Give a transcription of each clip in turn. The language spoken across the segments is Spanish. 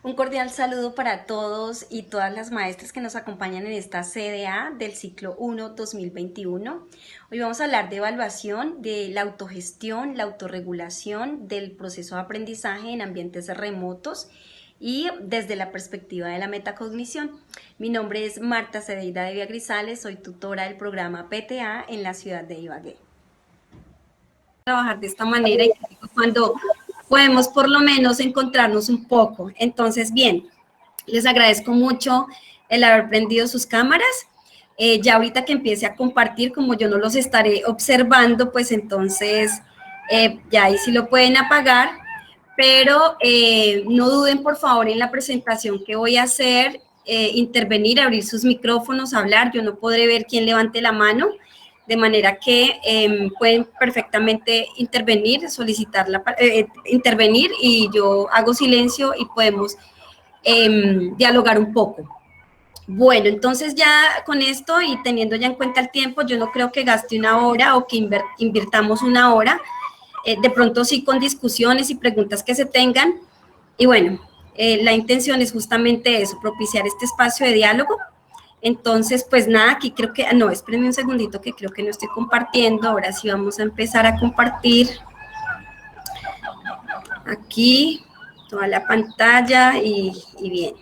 Un cordial saludo para todos y todas las maestras que nos acompañan en esta CDA del ciclo 1 2021. Hoy vamos a hablar de evaluación, de la autogestión, la autorregulación del proceso de aprendizaje en ambientes remotos y desde la perspectiva de la metacognición. Mi nombre es Marta Cedeida de Grisales, soy tutora del programa PTA en la ciudad de Ibagué. Trabajar de esta manera y cuando podemos por lo menos encontrarnos un poco. Entonces, bien, les agradezco mucho el haber prendido sus cámaras. Ya ahorita que empiece a compartir, como yo no los estaré observando, pues entonces ya ahí sí lo pueden apagar, pero no duden por favor en la presentación que voy a hacer, intervenir, abrir sus micrófonos, hablar. Yo no podré ver quién levante la mano, de manera que pueden perfectamente intervenir, intervenir y yo hago silencio y podemos dialogar un poco. Bueno, entonces ya con esto y teniendo ya en cuenta el tiempo, yo no creo que gaste una hora o que invirtamos una hora, de pronto sí con discusiones y preguntas que se tengan. Y bueno, la intención es justamente eso, propiciar este espacio de diálogo. Entonces, pues nada, aquí creo que, no, espérenme un segundito que creo que no estoy compartiendo. Ahora sí vamos a empezar a compartir aquí toda la pantalla y bien,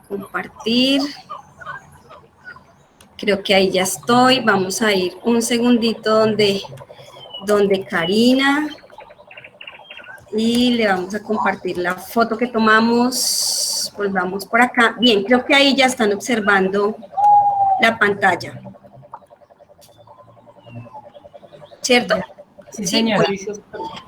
compartir. Creo que ahí ya estoy. Vamos a ir un segundito donde Karina y le vamos a compartir la foto que tomamos. Pues vamos por acá. Bien, creo que ahí ya están observando la pantalla. ¿Cierto? Sí, señora.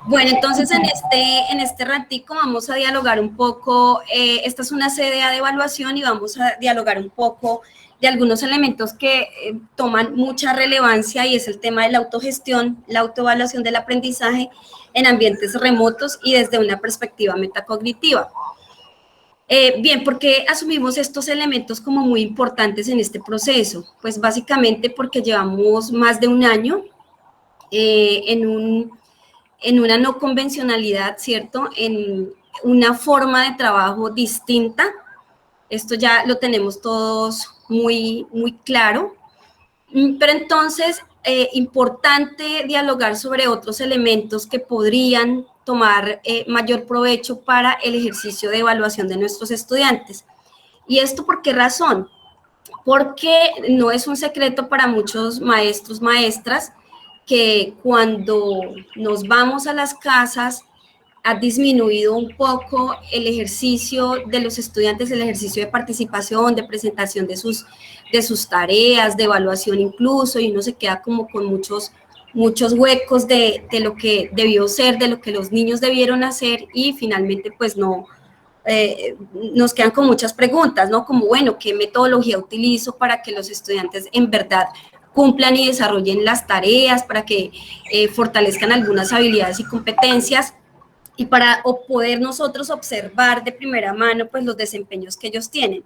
Bueno, entonces en este ratico vamos a dialogar un poco, esta es una CDA de evaluación y vamos a dialogar un poco de algunos elementos que toman mucha relevancia y es el tema de la autogestión, la autoevaluación del aprendizaje en ambientes remotos y desde una perspectiva metacognitiva. Bien, ¿por qué asumimos estos elementos como muy importantes en este proceso? Pues básicamente porque llevamos más de un año en una no convencionalidad, ¿cierto? En una forma de trabajo distinta. Esto ya lo tenemos todos muy claro. Pero entonces, importante dialogar sobre otros elementos que podrían tomar mayor provecho para el ejercicio de evaluación de nuestros estudiantes. ¿Y esto por qué razón? Porque no es un secreto para muchos maestros, maestras, que cuando nos vamos a las casas ha disminuido un poco el ejercicio de los estudiantes, el ejercicio de participación, de presentación de sus tareas, de evaluación incluso, y uno se queda como con muchos huecos de lo que debió ser, de lo que los niños debieron hacer y finalmente pues no, nos quedan con muchas preguntas, ¿no? Como, bueno, ¿qué metodología utilizo para que los estudiantes en verdad cumplan y desarrollen las tareas, para que fortalezcan algunas habilidades y competencias y para poder nosotros observar de primera mano pues los desempeños que ellos tienen?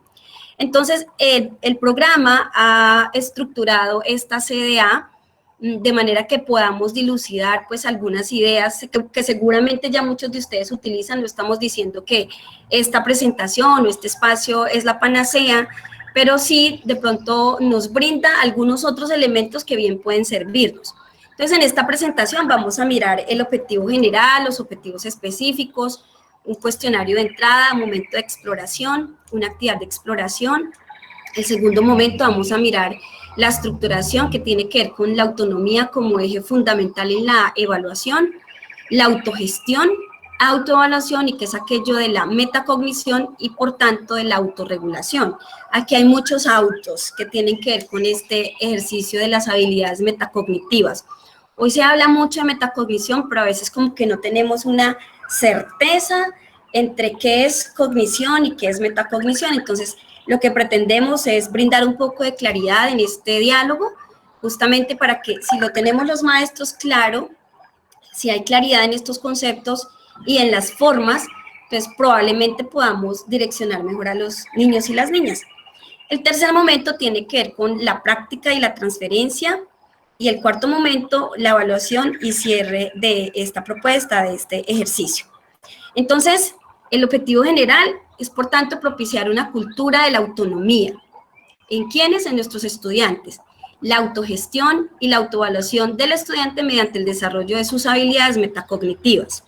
Entonces, el programa ha estructurado esta CDA de manera que podamos dilucidar pues algunas ideas que seguramente ya muchos de ustedes utilizan. No estamos diciendo que esta presentación o este espacio es la panacea, pero sí de pronto nos brinda algunos otros elementos que bien pueden servirnos. Entonces, en esta presentación vamos a mirar el objetivo general, los objetivos específicos, un cuestionario de entrada, momento de exploración, una actividad de exploración. El segundo momento vamos a mirar la estructuración, que tiene que ver con la autonomía como eje fundamental en la evaluación, la autogestión, autoevaluación y que es aquello de la metacognición y por tanto de la autorregulación. Aquí hay muchos autos que tienen que ver con este ejercicio de las habilidades metacognitivas. Hoy se habla mucho de metacognición, pero a veces como que no tenemos una certeza entre qué es cognición y qué es metacognición. Entonces, lo que pretendemos es brindar un poco de claridad en este diálogo, justamente para que si lo tenemos los maestros claro, si hay claridad en estos conceptos y en las formas, pues probablemente podamos direccionar mejor a los niños y las niñas. El tercer momento tiene que ver con la práctica y la transferencia, y el cuarto momento, la evaluación y cierre de esta propuesta, de este ejercicio. Entonces, El objetivo general es, por tanto, propiciar una cultura de la autonomía. ¿En quiénes? En nuestros estudiantes. La autogestión y la autoevaluación del estudiante mediante el desarrollo de sus habilidades metacognitivas.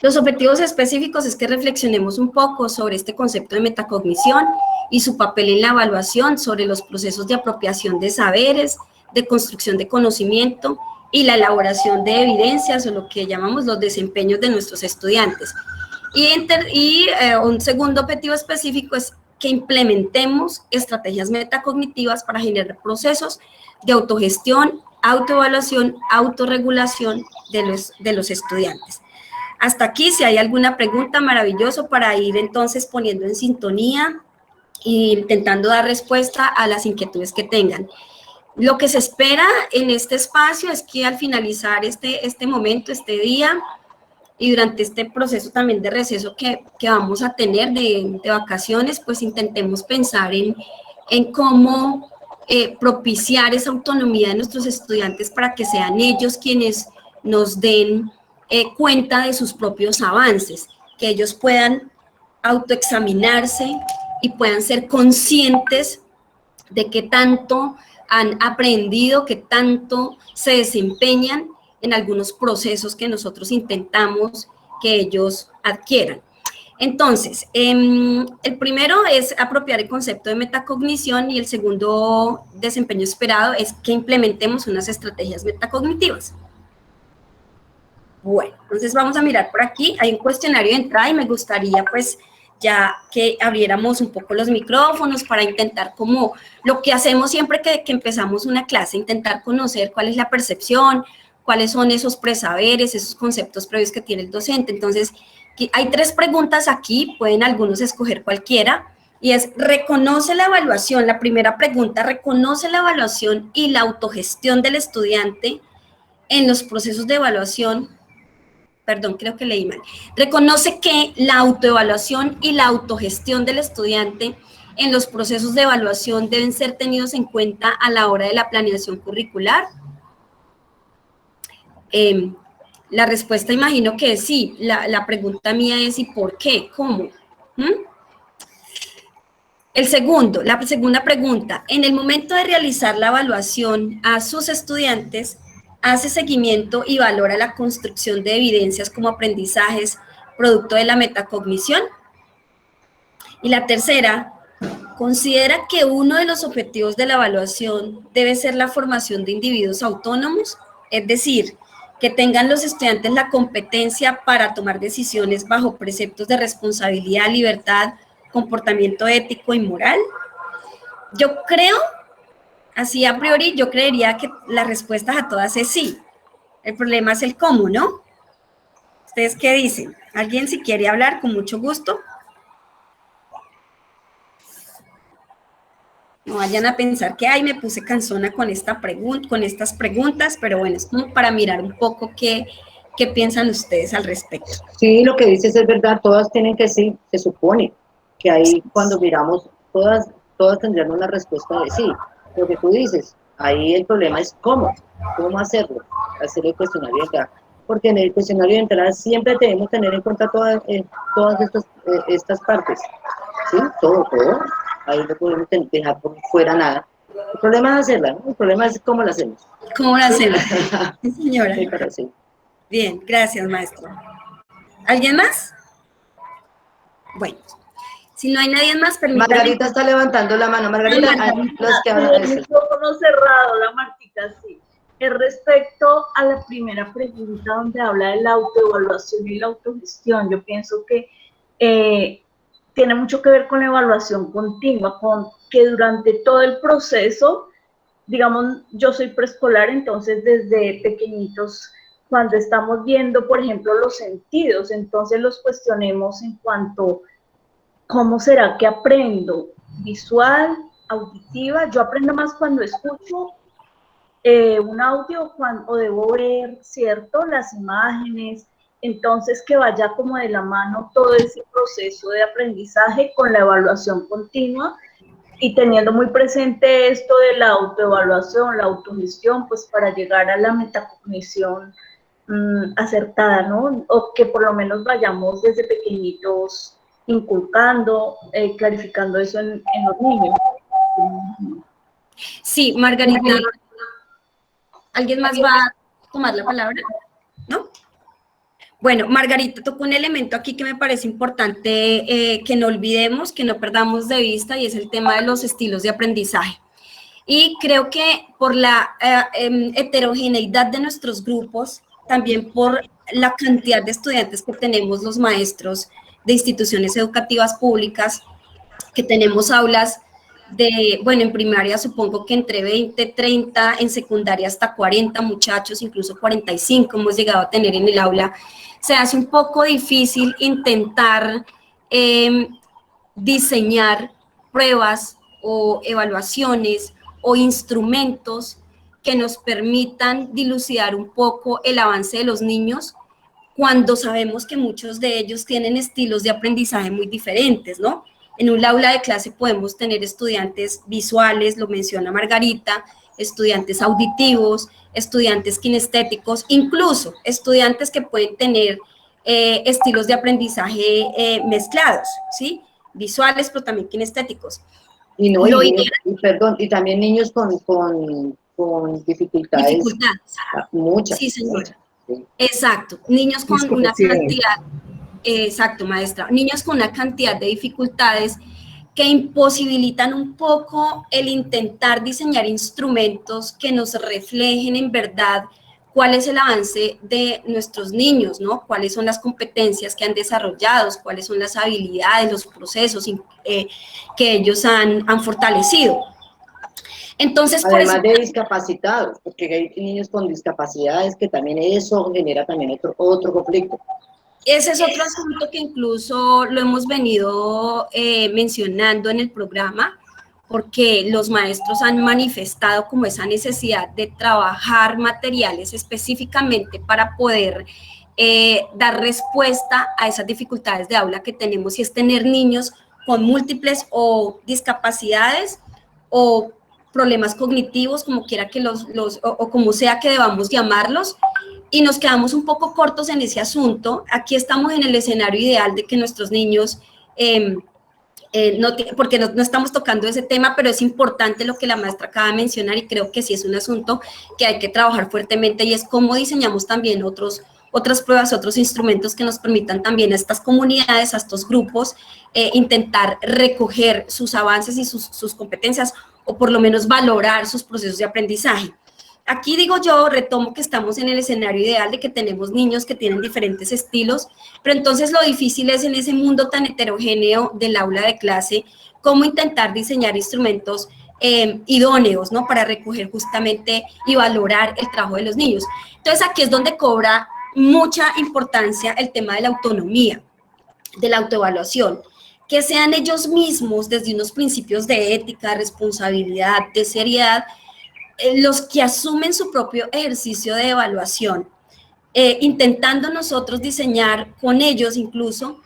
Los objetivos específicos es que reflexionemos un poco sobre este concepto de metacognición y su papel en la evaluación, sobre los procesos de apropiación de saberes, de construcción de conocimiento y la elaboración de evidencias, o lo que llamamos los desempeños de nuestros estudiantes. Un segundo objetivo específico es que implementemos estrategias metacognitivas para generar procesos de autogestión, autoevaluación, autorregulación de los estudiantes. Hasta aquí, si hay alguna pregunta, maravilloso, para ir entonces poniendo en sintonía e intentando dar respuesta a las inquietudes que tengan. Lo que se espera en este espacio es que al finalizar este momento, este día, y durante este proceso también de receso que vamos a tener de vacaciones, pues intentemos pensar en cómo propiciar esa autonomía de nuestros estudiantes para que sean ellos quienes nos den cuenta de sus propios avances, que ellos puedan autoexaminarse y puedan ser conscientes de qué tanto han aprendido, qué tanto se desempeñan en algunos procesos que nosotros intentamos que ellos adquieran. Entonces, el primero es apropiar el concepto de metacognición, y el segundo desempeño esperado es que implementemos unas estrategias metacognitivas. Bueno, entonces vamos a mirar por aquí, hay un cuestionario de entrada y me gustaría pues ya que abriéramos un poco los micrófonos para intentar, como lo que hacemos siempre que empezamos una clase, intentar conocer cuál es la percepción, cuáles son esos presaberes, esos conceptos previos que tiene el docente. Entonces, hay 3 preguntas aquí, pueden algunos escoger cualquiera, y es, ¿reconoce la evaluación? La primera pregunta, ¿reconoce la evaluación y la autogestión del estudiante en los procesos de evaluación? Perdón, creo que leí mal. Reconoce que la autoevaluación y la autogestión del estudiante en los procesos de evaluación deben ser tenidos en cuenta a la hora de la planeación curricular. La respuesta imagino que es sí. La pregunta mía es ¿y por qué? ¿Cómo? La segunda pregunta, en el momento de realizar la evaluación a sus estudiantes, hace seguimiento y valora la construcción de evidencias como aprendizajes producto de la metacognición. Y la tercera, considera que uno de los objetivos de la evaluación debe ser la formación de individuos autónomos, es decir, que tengan los estudiantes la competencia para tomar decisiones bajo preceptos de responsabilidad, libertad, comportamiento ético y moral. Yo creo, así a priori, yo creería que la respuesta a todas es sí. El problema es el cómo, ¿no? ¿Ustedes qué dicen? ¿Alguien si quiere hablar? Con mucho gusto. No vayan a pensar que, ay, me puse cansona con estas preguntas, pero bueno, es como para mirar un poco qué piensan ustedes al respecto. Sí, lo que dices es verdad, todas tienen que sí, se supone que ahí cuando miramos, todas tendrían una respuesta de sí. Lo que tú dices, ahí el problema es cómo hacer el cuestionario de entrada. Porque en el cuestionario de entrada siempre debemos tener en cuenta todas estas partes, ¿sí? Todo. Ahí no podemos dejar por fuera nada. El problema es hacerla, ¿no? El problema es cómo la hacemos. ¿Cómo la hacemos? Sí, señora. Sí, pero sí. Bien, gracias, maestro. ¿Alguien más? Bueno, si no hay nadie más, permítanme. Margarita está levantando la mano. Margarita, los que hablan de eso. El micrófono cerrado, la Martica, sí. Respecto a la primera pregunta donde habla de la autoevaluación y la autogestión, yo pienso que tiene mucho que ver con la evaluación continua, con que durante todo el proceso, digamos, yo soy preescolar, entonces desde pequeñitos, cuando estamos viendo, por ejemplo, los sentidos, entonces los cuestionemos en cuanto, ¿cómo será que aprendo? ¿Visual? ¿Auditiva? Yo aprendo más cuando escucho un audio o debo ver, ¿cierto? Las imágenes, entonces que vaya como de la mano todo ese proceso de aprendizaje con la evaluación continua y teniendo muy presente esto de la autoevaluación, la autogestión, pues para llegar a la metacognición acertada, ¿no? O que por lo menos vayamos desde pequeñitos inculcando, clarificando eso en los niños. Sí, Margarita, ¿alguien más va a tomar la palabra? ¿No? Bueno, Margarita tocó un elemento aquí que me parece importante que no olvidemos, que no perdamos de vista, y es el tema de los estilos de aprendizaje. Y creo que por la heterogeneidad de nuestros grupos, también por la cantidad de estudiantes que tenemos los maestros de instituciones educativas públicas, que tenemos aulas de, bueno, en primaria supongo que entre 20, 30, en secundaria hasta 40 muchachos, incluso 45 hemos llegado a tener en el aula, se hace un poco difícil intentar diseñar pruebas o evaluaciones o instrumentos que nos permitan dilucidar un poco el avance de los niños cuando sabemos que muchos de ellos tienen estilos de aprendizaje muy diferentes, ¿no? En un aula de clase podemos tener estudiantes visuales, lo menciona Margarita, estudiantes auditivos, estudiantes kinestéticos, incluso estudiantes que pueden tener estilos de aprendizaje mezclados, ¿sí? Visuales, pero también kinestéticos. Y no, y también niños con dificultades. Muchas. Sí, señora. Sí. Exacto. Niños con una cantidad, exacto, maestra. Niños con una cantidad de dificultades que imposibilitan un poco el intentar diseñar instrumentos que nos reflejen en verdad cuál es el avance de nuestros niños, ¿no? Cuáles son las competencias que han desarrollado, cuáles son las habilidades, los procesos que ellos han fortalecido. Entonces, además de discapacitados, porque hay niños con discapacidades que también eso genera también otro conflicto. Ese es otro asunto que incluso lo hemos venido mencionando en el programa, porque los maestros han manifestado como esa necesidad de trabajar materiales específicamente para poder dar respuesta a esas dificultades de aula que tenemos, y es tener niños con múltiples o discapacidades o problemas cognitivos, como quiera que o como sea que debamos llamarlos, y nos quedamos un poco cortos en ese asunto. Aquí estamos en el escenario ideal de que nuestros niños, porque no estamos tocando ese tema, pero es importante lo que la maestra acaba de mencionar, y creo que sí es un asunto que hay que trabajar fuertemente, y es cómo diseñamos también otras pruebas, otros instrumentos que nos permitan también a estas comunidades, a estos grupos, intentar recoger sus avances y sus competencias, o por lo menos valorar sus procesos de aprendizaje. Aquí digo yo, retomo que estamos en el escenario ideal de que tenemos niños que tienen diferentes estilos, pero entonces lo difícil es en ese mundo tan heterogéneo del aula de clase, cómo intentar diseñar instrumentos idóneos, ¿no? Para recoger justamente y valorar el trabajo de los niños. Entonces aquí es donde cobra mucha importancia el tema de la autonomía, de la autoevaluación, que sean ellos mismos desde unos principios de ética, responsabilidad, de seriedad, los que asumen su propio ejercicio de evaluación, intentando nosotros diseñar con ellos incluso,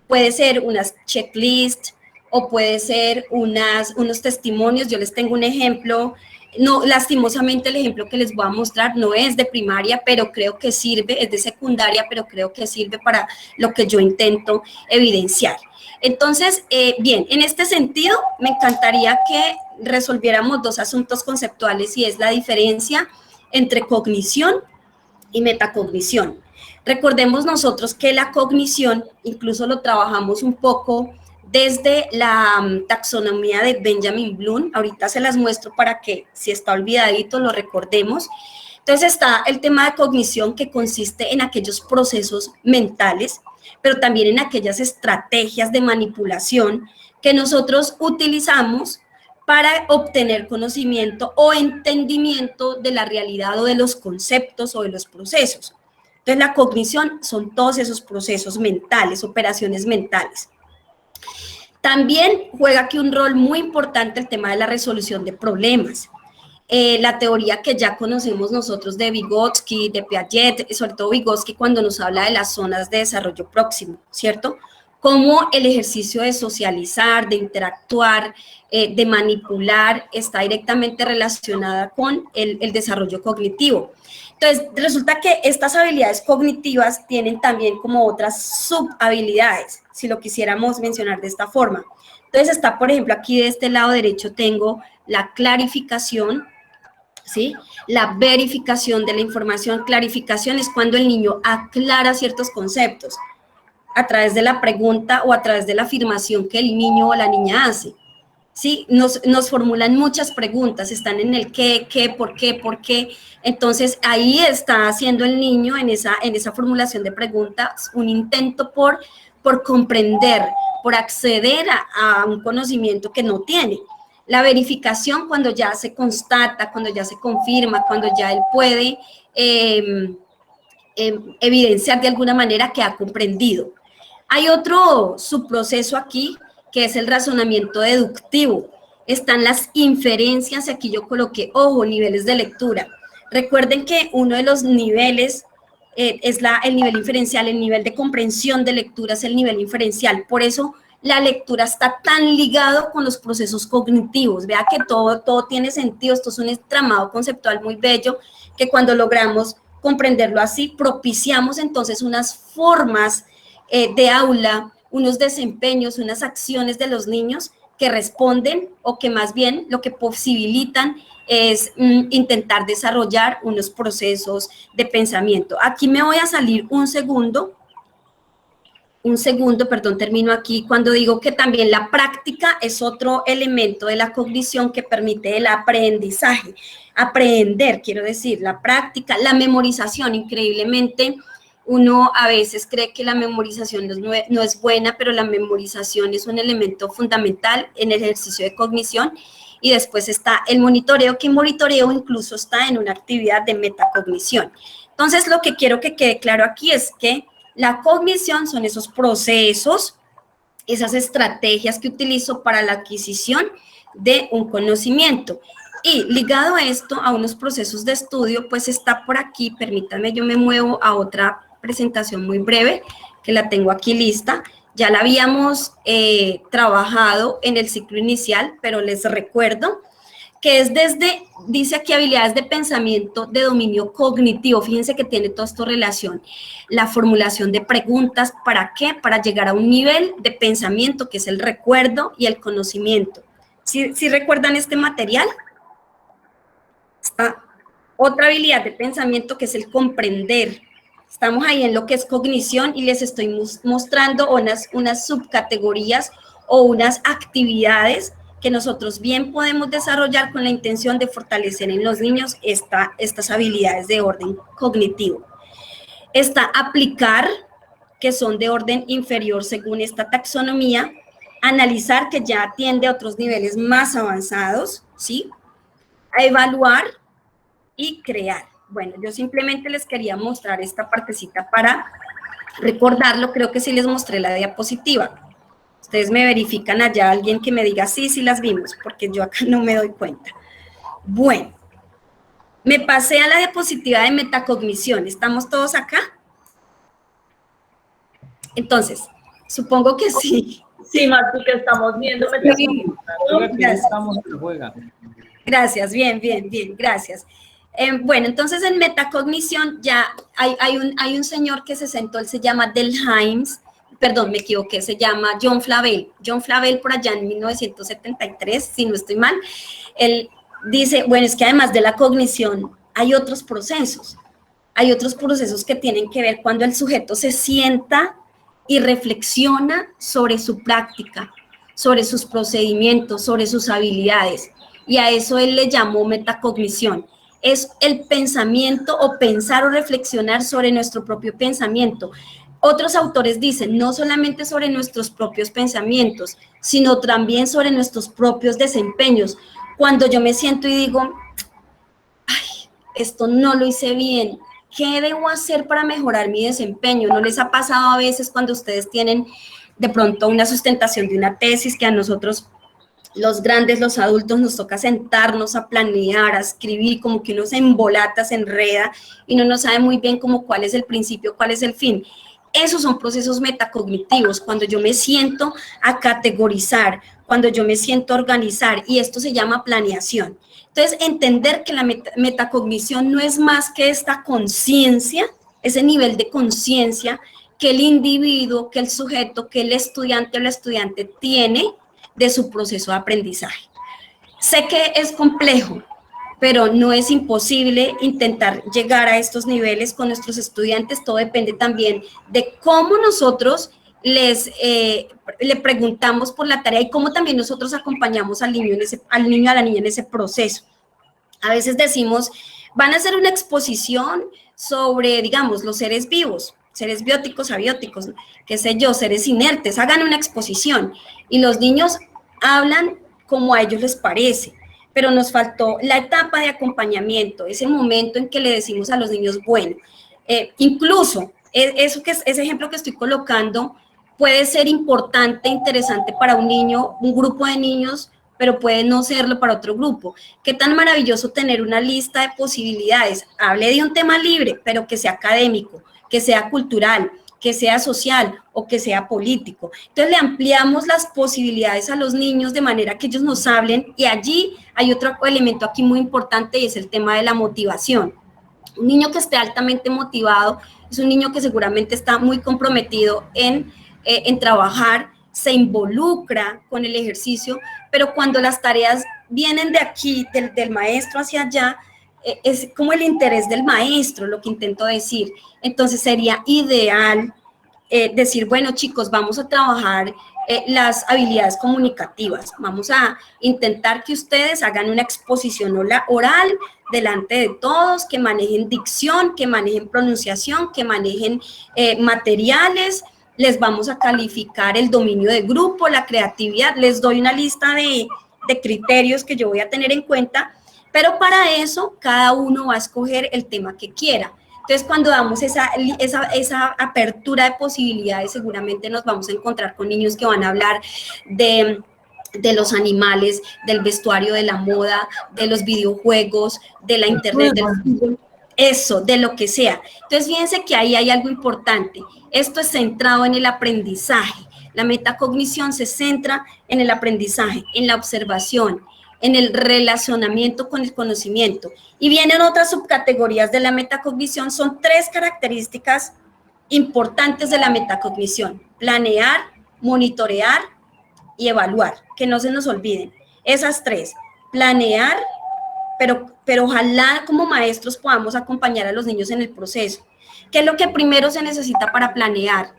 puede ser unas checklists o puede ser unos testimonios. Yo les tengo un ejemplo, no, lastimosamente el ejemplo que les voy a mostrar no es de primaria, pero creo que sirve, es de secundaria, pero creo que sirve para lo que yo intento evidenciar. Entonces, bien, en este sentido, me encantaría que resolviéramos dos asuntos conceptuales, y es la diferencia entre cognición y metacognición. Recordemos nosotros que la cognición, incluso lo trabajamos un poco desde la taxonomía de Benjamin Bloom, ahorita se las muestro para que, si está olvidadito, lo recordemos. Entonces está el tema de cognición, que consiste en aquellos procesos mentales, pero también en aquellas estrategias de manipulación que nosotros utilizamos para obtener conocimiento o entendimiento de la realidad o de los conceptos o de los procesos. Entonces, la cognición son todos esos procesos mentales, operaciones mentales. También juega aquí un rol muy importante el tema de la resolución de problemas. La teoría que ya conocemos nosotros de Vygotsky, de Piaget, sobre todo Vygotsky cuando nos habla de las zonas de desarrollo próximo, ¿cierto? Cómo el ejercicio de socializar, de interactuar, de manipular, está directamente relacionada con el desarrollo cognitivo. Entonces, resulta que estas habilidades cognitivas tienen también como otras subhabilidades, si lo quisiéramos mencionar de esta forma. Entonces, está, por ejemplo, aquí de este lado derecho tengo la clarificación, ¿sí? La verificación de la información. Clarificación es cuando el niño aclara ciertos conceptos a través de la pregunta o a través de la afirmación que el niño o la niña hace. ¿Sí? Nos formulan muchas preguntas, están en el qué, por qué. Entonces, ahí está haciendo el niño en esa formulación de preguntas un intento por comprender, por acceder a un conocimiento que no tiene. La verificación, cuando ya se constata, cuando ya se confirma, cuando ya él puede evidenciar de alguna manera que ha comprendido. Hay otro subproceso aquí, que es el razonamiento deductivo. Están las inferencias, aquí yo coloqué, ojo, niveles de lectura. Recuerden que uno de los niveles es el nivel inferencial, el nivel de comprensión de lectura es el nivel inferencial. Por eso la lectura está tan ligado con los procesos cognitivos. Vea que todo tiene sentido, esto es un entramado conceptual muy bello, que cuando logramos comprenderlo así, propiciamos entonces unas formas de aula, unos desempeños, unas acciones de los niños que responden o que más bien lo que posibilitan es intentar desarrollar unos procesos de pensamiento. Aquí me voy a salir un segundo, perdón, termino aquí, cuando digo que también la práctica es otro elemento de la cognición que permite el aprendizaje. Aprender, quiero decir, la práctica, la memorización, increíblemente. Uno a veces cree que la memorización no es buena, pero la memorización es un elemento fundamental en el ejercicio de cognición. Y después está el monitoreo, que monitoreo incluso está en una actividad de metacognición. Entonces, lo que quiero que quede claro aquí es que la cognición son esos procesos, esas estrategias que utilizo para la adquisición de un conocimiento. Y ligado a esto, a unos procesos de estudio, pues está por aquí, permítanme, yo me muevo a otra presentación muy breve, que la tengo aquí lista. Ya la habíamos trabajado en el ciclo inicial, pero les recuerdo que es desde, dice aquí, habilidades de pensamiento de dominio cognitivo. Fíjense que tiene toda esta relación. La formulación de preguntas, ¿para qué? Para llegar a un nivel de pensamiento que es el recuerdo y el conocimiento. ¿Sí recuerdan este material? Está otra habilidad de pensamiento que es el comprender. Estamos ahí en lo que es cognición y les estoy mostrando unas subcategorías o unas actividades que nosotros bien podemos desarrollar con la intención de fortalecer en los niños estas habilidades de orden cognitivo. Está aplicar, que son de orden inferior según esta taxonomía. Analizar, que ya atiende a otros niveles más avanzados, ¿sí? A evaluar y crear. Bueno, yo simplemente les quería mostrar esta partecita para recordarlo. Creo que sí les mostré la diapositiva. Ustedes me verifican allá, alguien que me diga sí las vimos, porque yo acá no me doy cuenta. Bueno, me pasé a la diapositiva de metacognición. ¿Estamos todos acá? Entonces, supongo que sí. Sí, Marti, que estamos viendo metacognición. Gracias, bien, gracias. Bueno, entonces en metacognición ya hay un señor que se sentó, él se llama Delhaims, perdón, me equivoqué, se llama John Flavel. John Flavel por allá en 1973, si no estoy mal, él dice, bueno, es que además de la cognición hay otros procesos que tienen que ver cuando el sujeto se sienta y reflexiona sobre su práctica, sobre sus procedimientos, sobre sus habilidades, y a eso él le llamó metacognición. Es el pensamiento o pensar o reflexionar sobre nuestro propio pensamiento. Otros autores dicen, no solamente sobre nuestros propios pensamientos, sino también sobre nuestros propios desempeños. Cuando yo me siento y digo, ay, esto no lo hice bien, ¿qué debo hacer para mejorar mi desempeño? ¿No les ha pasado a veces cuando ustedes tienen de pronto una sustentación de una tesis que a nosotros, los grandes, los adultos, nos toca sentarnos a planear, a escribir, como que uno se embolata, se enreda y no sabe muy bien como cuál es el principio, cuál es el fin? Esos son procesos metacognitivos, cuando yo me siento a categorizar, cuando yo me siento a organizar, y esto se llama planeación. Entonces, entender que la metacognición no es más que esta conciencia, ese nivel de conciencia que el individuo, que el sujeto, que el estudiante o la estudiante tiene de su proceso de aprendizaje. Sé que es complejo, pero no es imposible intentar llegar a estos niveles con nuestros estudiantes. Todo depende también de cómo nosotros le preguntamos por la tarea y cómo también nosotros acompañamos al niño, a la niña en ese proceso. A veces decimos, van a hacer una exposición sobre, digamos, los seres vivos, seres bióticos, abióticos, qué sé yo, seres inertes, hagan una exposición. Y los niños hablan como a ellos les parece, pero nos faltó la etapa de acompañamiento, ese momento en que le decimos a los niños, bueno, incluso ese ejemplo que estoy colocando puede ser importante, interesante para un niño, un grupo de niños, pero puede no serlo para otro grupo. Qué tan maravilloso tener una lista de posibilidades. Hable de un tema libre, pero que sea académico, que sea cultural, que sea social o que sea político. Entonces le ampliamos las posibilidades a los niños de manera que ellos nos hablen, y allí hay otro elemento aquí muy importante, y es el tema de la motivación. Un niño que esté altamente motivado es un niño que seguramente está muy comprometido en trabajar, se involucra con el ejercicio, pero cuando las tareas vienen de aquí, del maestro hacia allá, es como el interés del maestro, lo que intento decir. Entonces sería ideal decir, bueno, chicos, vamos a trabajar las habilidades comunicativas, vamos a intentar que ustedes hagan una exposición oral delante de todos, que manejen dicción, que manejen pronunciación, que manejen materiales, les vamos a calificar el dominio de grupo, la creatividad, les doy una lista de criterios que yo voy a tener en cuenta, pero para eso cada uno va a escoger el tema que quiera. Entonces, cuando damos esa apertura de posibilidades, seguramente nos vamos a encontrar con niños que van a hablar de los animales, del vestuario, de la moda, de los videojuegos, de la internet, del fútbol, eso, de lo que sea. Entonces, fíjense que ahí hay algo importante. Esto es centrado en el aprendizaje. La metacognición se centra en el aprendizaje, en la observación, en el relacionamiento con el conocimiento. Y vienen otras subcategorías de la metacognición. Son 3 características importantes de la metacognición: planear, monitorear y evaluar, que no se nos olviden. Esas 3, planear, pero ojalá como maestros podamos acompañar a los niños en el proceso. ¿Qué es lo que primero se necesita para planear?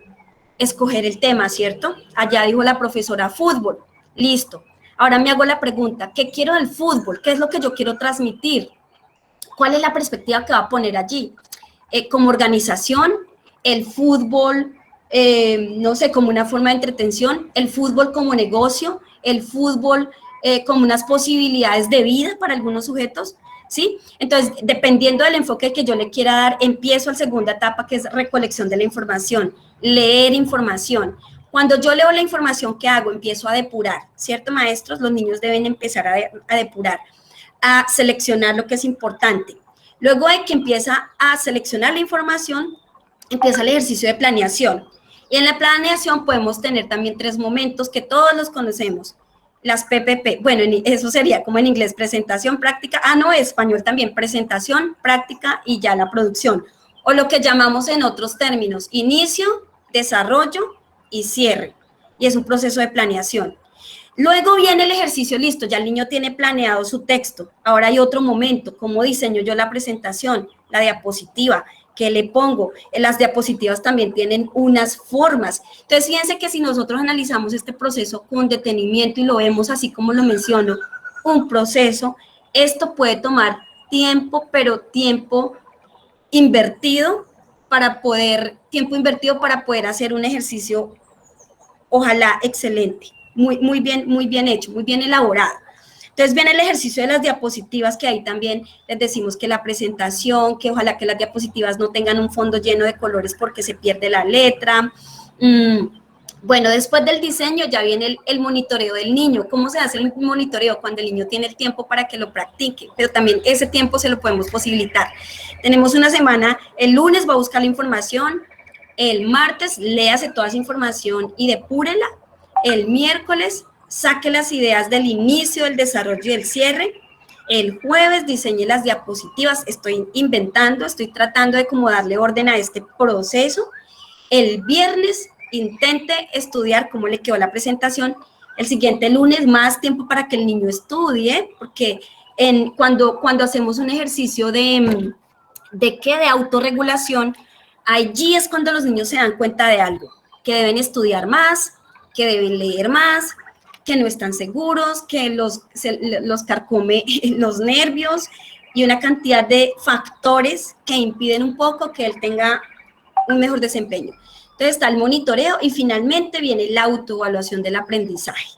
Escoger el tema, ¿cierto? Allá dijo la profesora, fútbol, listo. Ahora me hago la pregunta, ¿qué quiero del fútbol? ¿Qué es lo que yo quiero transmitir? ¿Cuál es la perspectiva que va a poner allí? Como organización, el fútbol, no sé, como una forma de entretención, el fútbol como negocio, el fútbol como unas posibilidades de vida para algunos sujetos, ¿sí? Entonces, dependiendo del enfoque que yo le quiera dar, empiezo a la segunda etapa, que es recolección de la información, leer información. Cuando yo leo la información que hago, empiezo a depurar, ¿cierto, maestros? Los niños deben empezar a depurar, a seleccionar lo que es importante. Luego de que empieza a seleccionar la información, empieza el ejercicio de planeación. Y en la planeación podemos tener también 3 momentos que todos los conocemos. Las PPP, bueno, eso sería como en inglés, presentación, práctica, español también, presentación, práctica y ya la producción. O lo que llamamos en otros términos, inicio, desarrollo y cierre. Y es un proceso de planeación. Luego viene el ejercicio, listo, ya el niño tiene planeado su texto. Ahora hay otro momento, ¿cómo diseño yo la presentación? La diapositiva, ¿qué le pongo? Las diapositivas también tienen unas formas. Entonces, fíjense que si nosotros analizamos este proceso con detenimiento y lo vemos así como lo menciono, un proceso, esto puede tomar tiempo, pero tiempo invertido para poder hacer un ejercicio, ojalá excelente, muy bien hecho, muy bien elaborado. Entonces viene el ejercicio de las diapositivas, que ahí también les decimos que la presentación, que ojalá que las diapositivas no tengan un fondo lleno de colores porque se pierde la letra. Bueno, después del diseño ya viene el monitoreo del niño. ¿Cómo se hace el monitoreo? Cuando el niño tiene el tiempo para que lo practique, pero también ese tiempo se lo podemos posibilitar. Tenemos una semana, el lunes va a buscar la información, El martes, léase toda esa información y depúrela. El miércoles, saque las ideas del inicio, del desarrollo y del cierre. El jueves, diseñe las diapositivas. Estoy inventando, estoy tratando de como darle orden a este proceso. El viernes, intente estudiar cómo le quedó la presentación. El siguiente lunes, más tiempo para que el niño estudie, porque cuando hacemos un ejercicio de autorregulación, allí es cuando los niños se dan cuenta de algo, que deben estudiar más, que deben leer más, que no están seguros, que los carcome los nervios y una cantidad de factores que impiden un poco que él tenga un mejor desempeño. Entonces está el monitoreo y finalmente viene la autoevaluación del aprendizaje.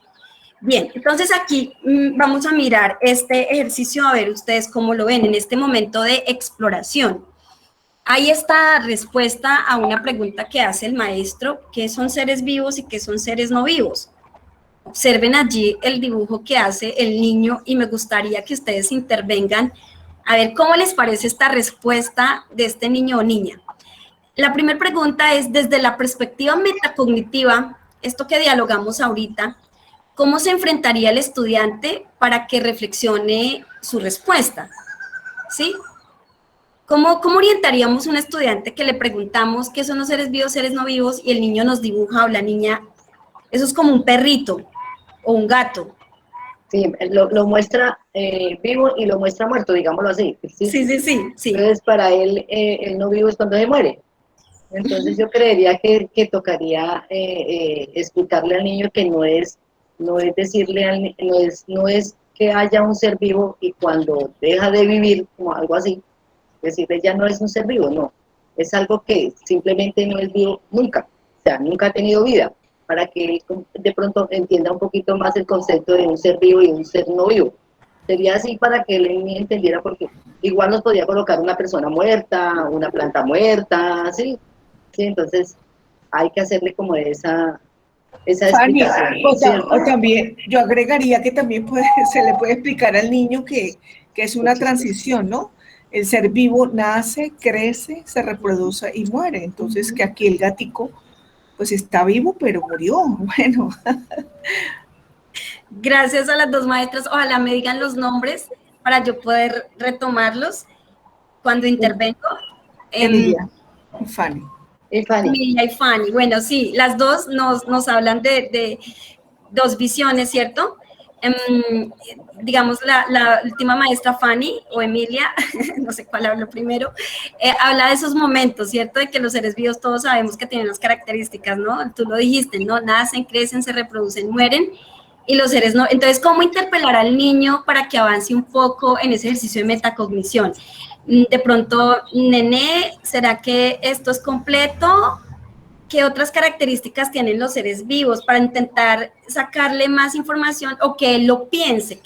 Bien, entonces aquí vamos a mirar este ejercicio, a ver ustedes cómo lo ven en este momento de exploración. Ahí está la respuesta a una pregunta que hace el maestro: ¿qué son seres vivos y qué son seres no vivos? Observen allí el dibujo que hace el niño y me gustaría que ustedes intervengan a ver cómo les parece esta respuesta de este niño o niña. La primera pregunta es, desde la perspectiva metacognitiva, esto que dialogamos ahorita, ¿cómo se enfrentaría el estudiante para que reflexione su respuesta? ¿Sí? ¿Cómo orientaríamos a un estudiante que le preguntamos qué son los seres vivos, seres no vivos, y el niño nos dibuja o la niña, eso es como un perrito o un gato? Sí, lo muestra vivo y lo muestra muerto, digámoslo así. Sí. Entonces, para él, el no vivo es cuando se muere. Entonces, yo creería que tocaría explicarle al niño que no es decirle, no es que haya un ser vivo y cuando deja de vivir, como algo así, decirle ya no es un ser vivo, no. Es algo que simplemente no es vivo nunca, o sea, nunca ha tenido vida, para que él de pronto entienda un poquito más el concepto de un ser vivo y un ser no vivo. Sería así para que él entendiera, porque igual nos podía colocar una persona muerta, una planta muerta, ¿sí? Sí, entonces hay que hacerle como esa Fanny, explicación. o también, yo agregaría que también se le puede explicar al niño que es una transición, ¿no? El ser vivo nace, crece, se reproduce y muere. Entonces, que aquí el gatico, pues está vivo, pero murió. Bueno. Gracias a las dos maestras. Ojalá me digan los nombres para yo poder retomarlos cuando intervengo. Emilia y Fanny. Emilia y Fanny. Bueno, sí, las dos nos hablan de dos visiones, ¿cierto? Digamos, la última maestra, Fanny, o Emilia, no sé cuál hablo primero, habla de esos momentos, ¿cierto? De que los seres vivos todos sabemos que tienen las características, ¿no? Tú lo dijiste, ¿no? Nacen, crecen, se reproducen, mueren, y los seres no. Entonces, ¿cómo interpelar al niño para que avance un poco en ese ejercicio de metacognición? De pronto, nene, ¿será que esto es completo? ¿Qué otras características tienen los seres vivos para intentar sacarle más información o que él lo piense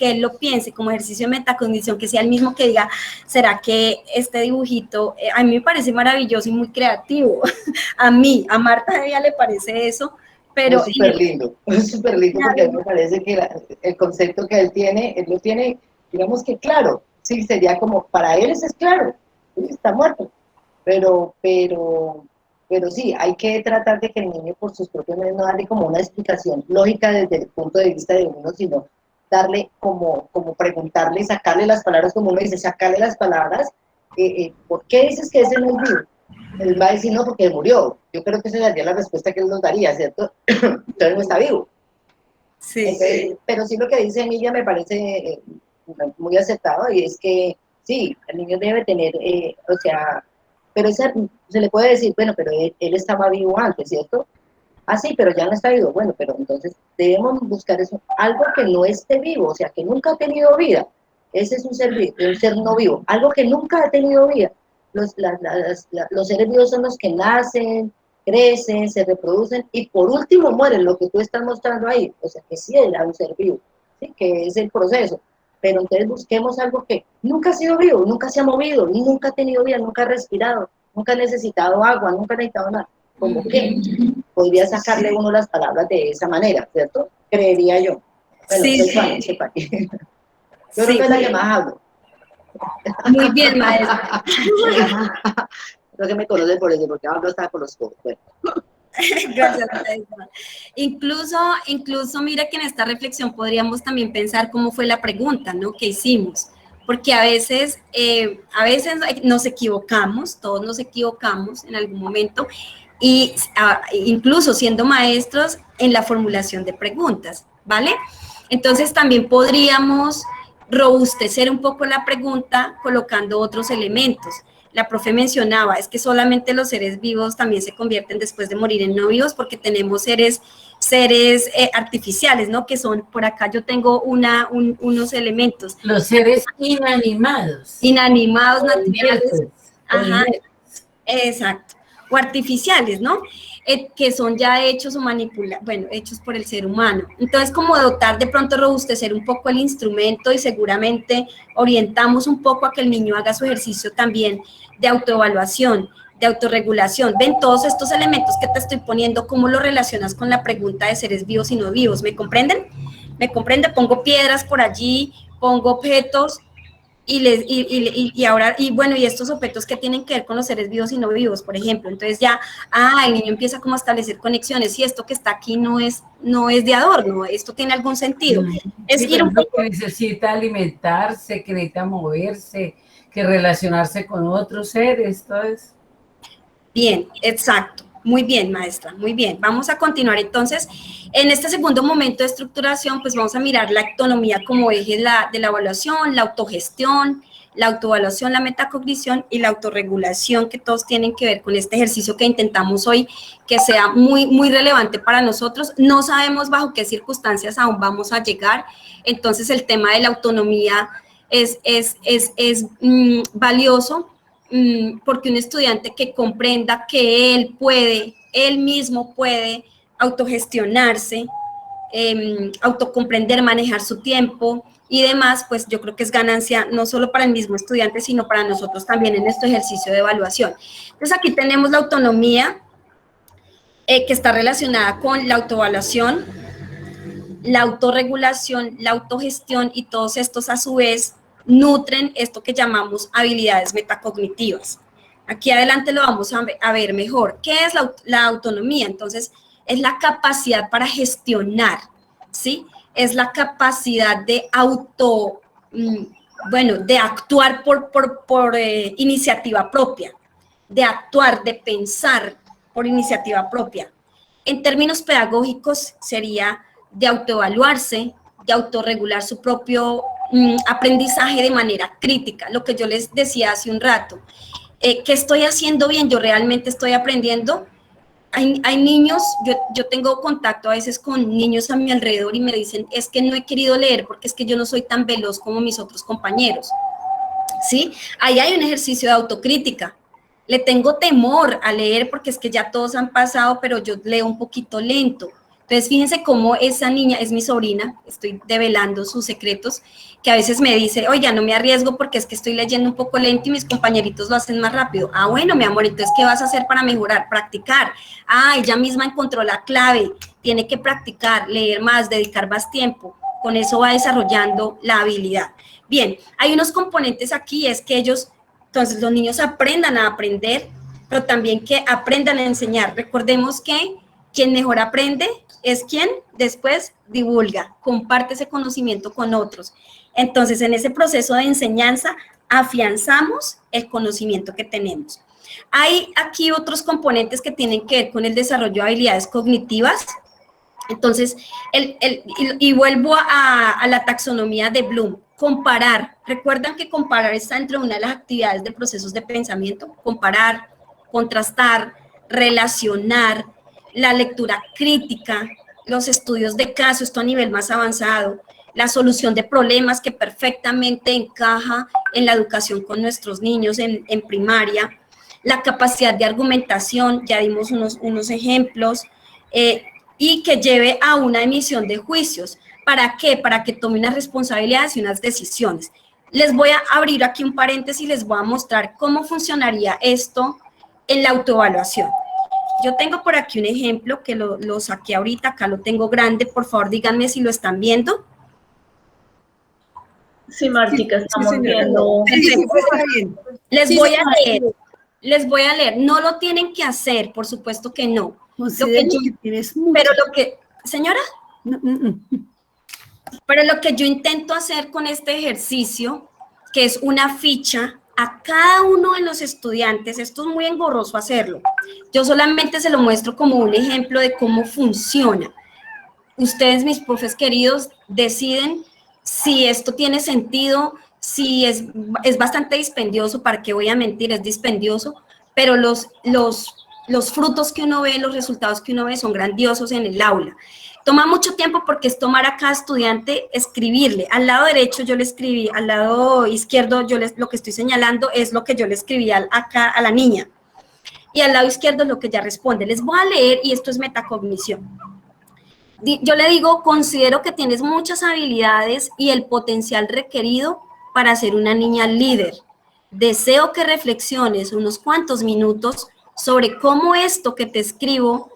como ejercicio de metacognición, que sea el mismo que diga, ¿será que este dibujito, a mí me parece maravilloso y muy creativo? A Marta a ella le parece eso, pero... Es súper lindo porque a mí me parece que el concepto que él lo tiene, digamos que claro, sí, sería como, para él eso es claro, está muerto, pero sí, hay que tratar de que el niño por sus propios medios no darle como una explicación lógica desde el punto de vista de uno, sino darle como preguntarle, sacarle las palabras, como uno dice, sacarle las palabras, ¿por qué dices que ese no es vivo? Él va a decir, no, porque él murió. Yo creo que esa sería la respuesta que él nos daría, ¿cierto? Entonces no está vivo. Sí. Entonces, pero sí lo que dice Emilia me parece muy acertado, y es que sí, el niño debe tener, o sea, pero se le puede decir, bueno, pero él estaba vivo antes, ¿cierto? Ah, sí, pero ya no está vivo. Bueno, pero entonces debemos buscar eso, algo que no esté vivo, o sea, que nunca ha tenido vida. Ese es un ser vivo, un ser no vivo, algo que nunca ha tenido vida. Los seres vivos son los que nacen, crecen, se reproducen y por último mueren, lo que tú estás mostrando ahí. O sea, que sí era un ser vivo, ¿sí? Que es el proceso. Pero entonces busquemos algo que nunca ha sido vivo, nunca se ha movido, nunca ha tenido vida, nunca ha respirado, nunca ha necesitado agua, nunca ha necesitado nada. Como que podría sacarle uno las palabras de esa manera, ¿cierto? Creería yo. Bueno, sí, soy Fanny. Yo creo que es la que más hablo. Muy bien, maestra. No se me conoce por eso, porque hablo hasta con los codos. Bueno. Gracias, maestra. Incluso mira que en esta reflexión podríamos también pensar cómo fue la pregunta, ¿no? Que hicimos, porque a veces nos equivocamos, todos nos equivocamos en algún momento, y incluso siendo maestros en la formulación de preguntas, ¿vale? Entonces también podríamos robustecer un poco la pregunta colocando otros elementos. La profe mencionaba, es que solamente los seres vivos también se convierten después de morir en no vivos porque tenemos seres artificiales, ¿no? Que son, por acá yo tengo unos elementos. Los seres inanimados. Inanimados, naturales. Ajá, Inertes. exacto. O artificiales, ¿no? Que son ya hechos o hechos por el ser humano. Entonces, como dotar de pronto, robustecer un poco el instrumento y seguramente orientamos un poco a que el niño haga su ejercicio también de autoevaluación, de autorregulación. Ven todos estos elementos que te estoy poniendo, cómo lo relacionas con la pregunta de seres vivos y no vivos, ¿me comprenden? ¿Me comprende? Pongo piedras por allí, pongo objetos, y estos objetos que tienen que ver con los seres vivos y no vivos, por ejemplo. Entonces ya, el niño empieza como a establecer conexiones, y esto que está aquí no es de adorno, esto tiene algún sentido. Es ir un poco... Que necesita alimentarse, que necesita moverse, que relacionarse con otros seres, todo eso. Bien, exacto. Muy bien, maestra, muy bien. Vamos a continuar entonces. En este segundo momento de estructuración, pues vamos a mirar la autonomía como eje de la evaluación, la autogestión, la autoevaluación, la metacognición y la autorregulación, que todos tienen que ver con este ejercicio que intentamos hoy, que sea muy, muy relevante para nosotros. No sabemos bajo qué circunstancias aún vamos a llegar, entonces el tema de la autonomía es valioso, porque un estudiante que comprenda que él mismo puede autogestionarse, autocomprender, manejar su tiempo y demás, pues yo creo que es ganancia no solo para el mismo estudiante, sino para nosotros también en este ejercicio de evaluación. Entonces aquí tenemos la autonomía, que está relacionada con la autoevaluación, la autorregulación, la autogestión, y todos estos a su vez nutren esto que llamamos habilidades metacognitivas. Aquí adelante lo vamos a ver mejor. ¿Qué es la autonomía? Entonces, es la capacidad para gestionar, ¿sí? Es la capacidad de de actuar por iniciativa propia, de actuar, de pensar por iniciativa propia. En términos pedagógicos sería de autoevaluarse, de autorregular su propio aprendizaje de manera crítica, lo que yo les decía hace un rato. ¿Qué estoy haciendo bien? ¿Yo realmente estoy aprendiendo? Hay niños, yo tengo contacto a veces con niños a mi alrededor y me dicen, es que no he querido leer porque es que yo no soy tan veloz como mis otros compañeros, ¿sí? Ahí hay un ejercicio de autocrítica. Le tengo temor a leer porque es que ya todos han pasado, pero yo leo un poquito lento. Entonces, fíjense cómo esa niña es mi sobrina, estoy develando sus secretos, que a veces me dice, oiga, no me arriesgo porque es que estoy leyendo un poco lento y mis compañeritos lo hacen más rápido. Ah, bueno, mi amor, entonces, ¿qué vas a hacer para mejorar? Practicar. Ella misma encontró la clave, tiene que practicar, leer más, dedicar más tiempo. Con eso va desarrollando la habilidad. Bien, hay unos componentes aquí, es que entonces los niños aprendan a aprender, pero también que aprendan a enseñar. Recordemos que quien mejor aprende es quien después divulga, comparte ese conocimiento con otros. Entonces, en ese proceso de enseñanza, afianzamos el conocimiento que tenemos. Hay aquí otros componentes que tienen que ver con el desarrollo de habilidades cognitivas. Entonces, y vuelvo a la taxonomía de Bloom. Comparar. ¿Recuerdan que comparar está entre una de las actividades de procesos de pensamiento? Comparar, contrastar, relacionar, la lectura crítica, los estudios de caso, esto a nivel más avanzado, la solución de problemas que perfectamente encaja en la educación con nuestros niños en primaria, la capacidad de argumentación, ya dimos unos ejemplos, y que lleve a una emisión de juicios. ¿Para qué? Para que tome unas responsabilidades y unas decisiones. Les voy a abrir aquí un paréntesis y les voy a mostrar cómo funcionaría esto en la autoevaluación. Yo tengo por aquí un ejemplo que lo saqué ahorita, acá lo tengo grande, por favor díganme si lo están viendo. Sí, Martica, estamos viendo. Les voy a leer. Les voy a leer, no lo tienen que hacer, por supuesto que no. Pero lo que, señora, pero lo que yo intento hacer con este ejercicio, que es una ficha a cada uno de los estudiantes, esto es muy engorroso hacerlo, yo solamente se lo muestro como un ejemplo de cómo funciona. Ustedes, mis profes queridos, deciden si esto tiene sentido, si es bastante dispendioso, ¿para qué voy a mentir? Es dispendioso, pero los frutos que uno ve, los resultados que uno ve son grandiosos en el aula. Toma mucho tiempo porque es tomar a cada estudiante, escribirle. Al lado derecho yo le escribí, al lado izquierdo lo que estoy señalando es lo que yo le escribí acá a la niña. Y al lado izquierdo es lo que ella responde. Les voy a leer y esto es metacognición. Yo le digo, considero que tienes muchas habilidades y el potencial requerido para ser una niña líder. Deseo que reflexiones unos cuantos minutos sobre cómo esto que te escribo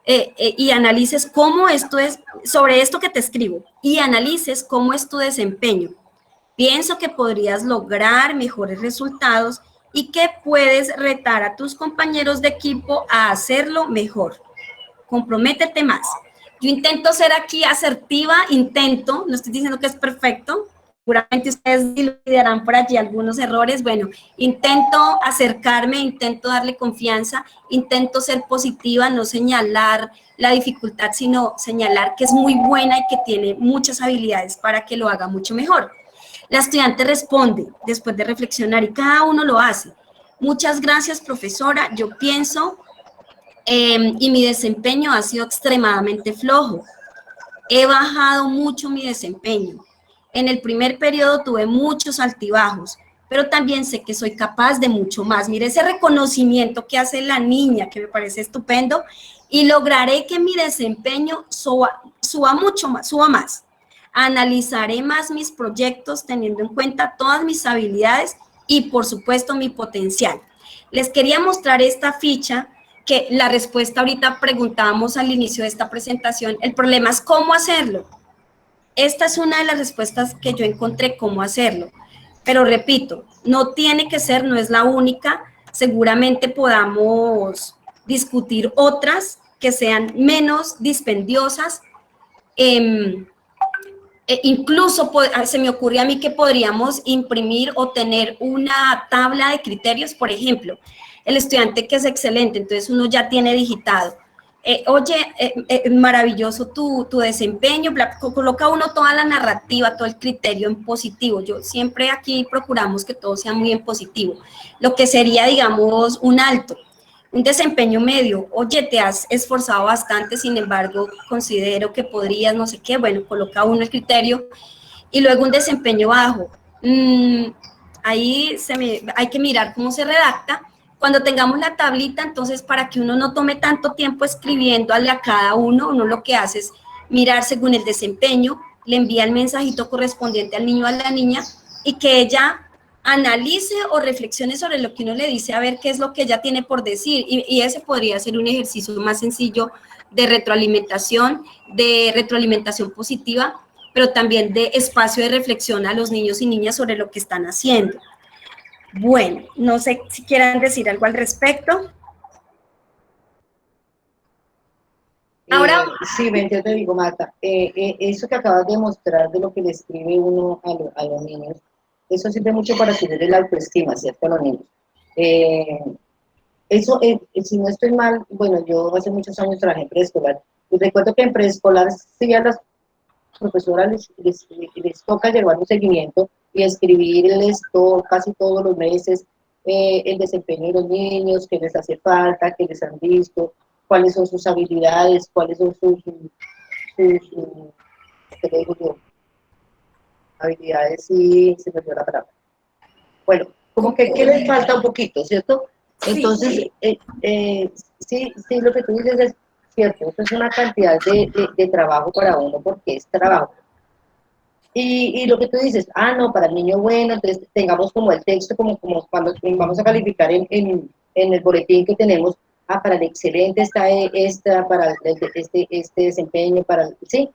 y analices cómo esto es, sobre esto que te escribo, y analices cómo es tu desempeño. Pienso que podrías lograr mejores resultados y que puedes retar a tus compañeros de equipo a hacerlo mejor. Comprométete más. Yo intento ser aquí asertiva, no estoy diciendo que es perfecto, seguramente ustedes dilucidarán por allí algunos errores. Bueno, intento acercarme, intento darle confianza, intento ser positiva, no señalar la dificultad, sino señalar que es muy buena y que tiene muchas habilidades para que lo haga mucho mejor. La estudiante responde después de reflexionar y cada uno lo hace. Muchas gracias, profesora. Yo pienso y mi desempeño ha sido extremadamente flojo. He bajado mucho mi desempeño. En el primer periodo tuve muchos altibajos, pero también sé que soy capaz de mucho más. Mire ese reconocimiento que hace la niña, que me parece estupendo, y lograré que mi desempeño suba mucho más, suba más. Analizaré más mis proyectos teniendo en cuenta todas mis habilidades y, por supuesto, mi potencial. Les quería mostrar esta ficha que la respuesta ahorita preguntábamos al inicio de esta presentación. El problema es cómo hacerlo. Esta es una de las respuestas que yo encontré, cómo hacerlo. Pero repito, no tiene que ser, no es la única. Seguramente podamos discutir otras que sean menos dispendiosas. Incluso se me ocurre a mí que podríamos imprimir o tener una tabla de criterios, por ejemplo, el estudiante que es excelente, entonces uno ya tiene digitado, maravilloso tu desempeño, coloca uno toda la narrativa, todo el criterio en positivo. Yo siempre aquí procuramos que todo sea muy en positivo, lo que sería, digamos, un alto. Un desempeño medio, oye, te has esforzado bastante, sin embargo, considero que podrías, no sé qué, bueno, coloca uno el criterio, y luego un desempeño bajo. Ahí hay que mirar cómo se redacta. Cuando tengamos la tablita, entonces, para que uno no tome tanto tiempo escribiéndole a cada uno lo que hace es mirar según el desempeño, le envía el mensajito correspondiente al niño o a la niña, y que ella analice o reflexione sobre lo que uno le dice, a ver qué es lo que ella tiene por decir, y ese podría ser un ejercicio más sencillo de retroalimentación positiva, pero también de espacio de reflexión a los niños y niñas sobre lo que están haciendo. Bueno, no sé si quieran decir algo al respecto. Ahora, sí, ven, yo te digo, Marta, eso que acabas de mostrar de lo que le escribe uno a los niños, eso sirve mucho para subir el autoestima, ¿cierto? A los niños. Eso, si no estoy mal, bueno, yo hace muchos años trabajé en preescolar, y recuerdo que en preescolar sí a las profesoras les toca llevar un seguimiento y escribirles casi todos los meses el desempeño de los niños, qué les hace falta, qué les han visto, cuáles son sus habilidades, cuáles son sus ¿qué le digo yo? Habilidades, y se me dio la palabra. Bueno, como que les falta un poquito, ¿cierto? Entonces, sí, lo que tú dices es cierto, esto es una cantidad de trabajo para uno, porque es trabajo. Y lo que tú dices, no, para el niño bueno, entonces tengamos como el texto, como cuando vamos a calificar en el boletín que tenemos, para el excelente está esta, para este desempeño, sí,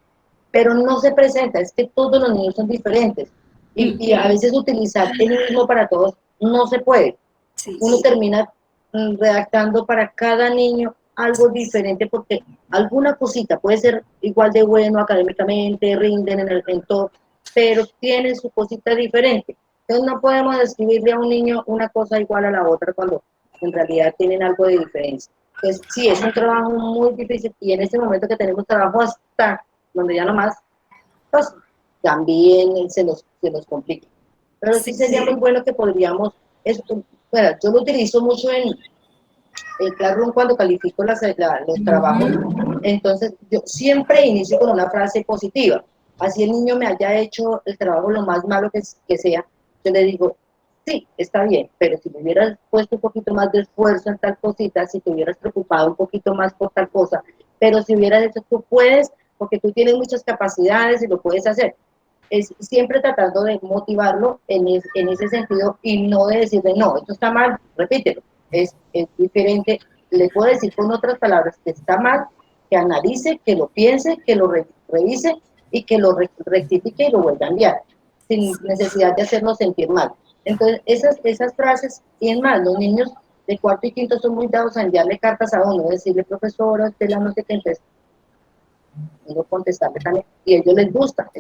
pero no se presenta, es que todos los niños son diferentes, y a veces utilizar el mismo para todos no se puede. Sí, uno termina redactando para cada niño algo diferente, porque alguna cosita puede ser igual de bueno académicamente, rinden en todo, pero tienen su cosita diferente. Entonces no podemos describirle a un niño una cosa igual a la otra cuando en realidad tienen algo de diferencia. Entonces sí, es un trabajo muy difícil y en este momento que tenemos trabajo hasta donde ya nomás, pues también se nos complica. Pero sí sería muy bueno que podríamos, bueno, yo lo utilizo mucho en el Classroom cuando califico los trabajos, entonces yo siempre inicio con una frase positiva. Así el niño me haya hecho el trabajo lo más malo que sea, yo le digo, sí, está bien, pero si me hubieras puesto un poquito más de esfuerzo en tal cosita, si te hubieras preocupado un poquito más por tal cosa, pero si hubieras hecho, tú puedes, porque tú tienes muchas capacidades y lo puedes hacer. Es siempre tratando de motivarlo en ese sentido y no de decirle, no, esto está mal, repítelo. Es diferente, le puedo decir con otras palabras que está mal, que analice, que lo piense, que lo revise y que lo rectifique y lo vuelva a enviar, sin necesidad de hacernos sentir mal. Entonces, esas frases, y es más, los niños de cuarto y quinto son muy dados a enviarle cartas a uno, decirle, profesora, usted la no sé qué, entonces, uno contestarle también, y a ellos les gusta que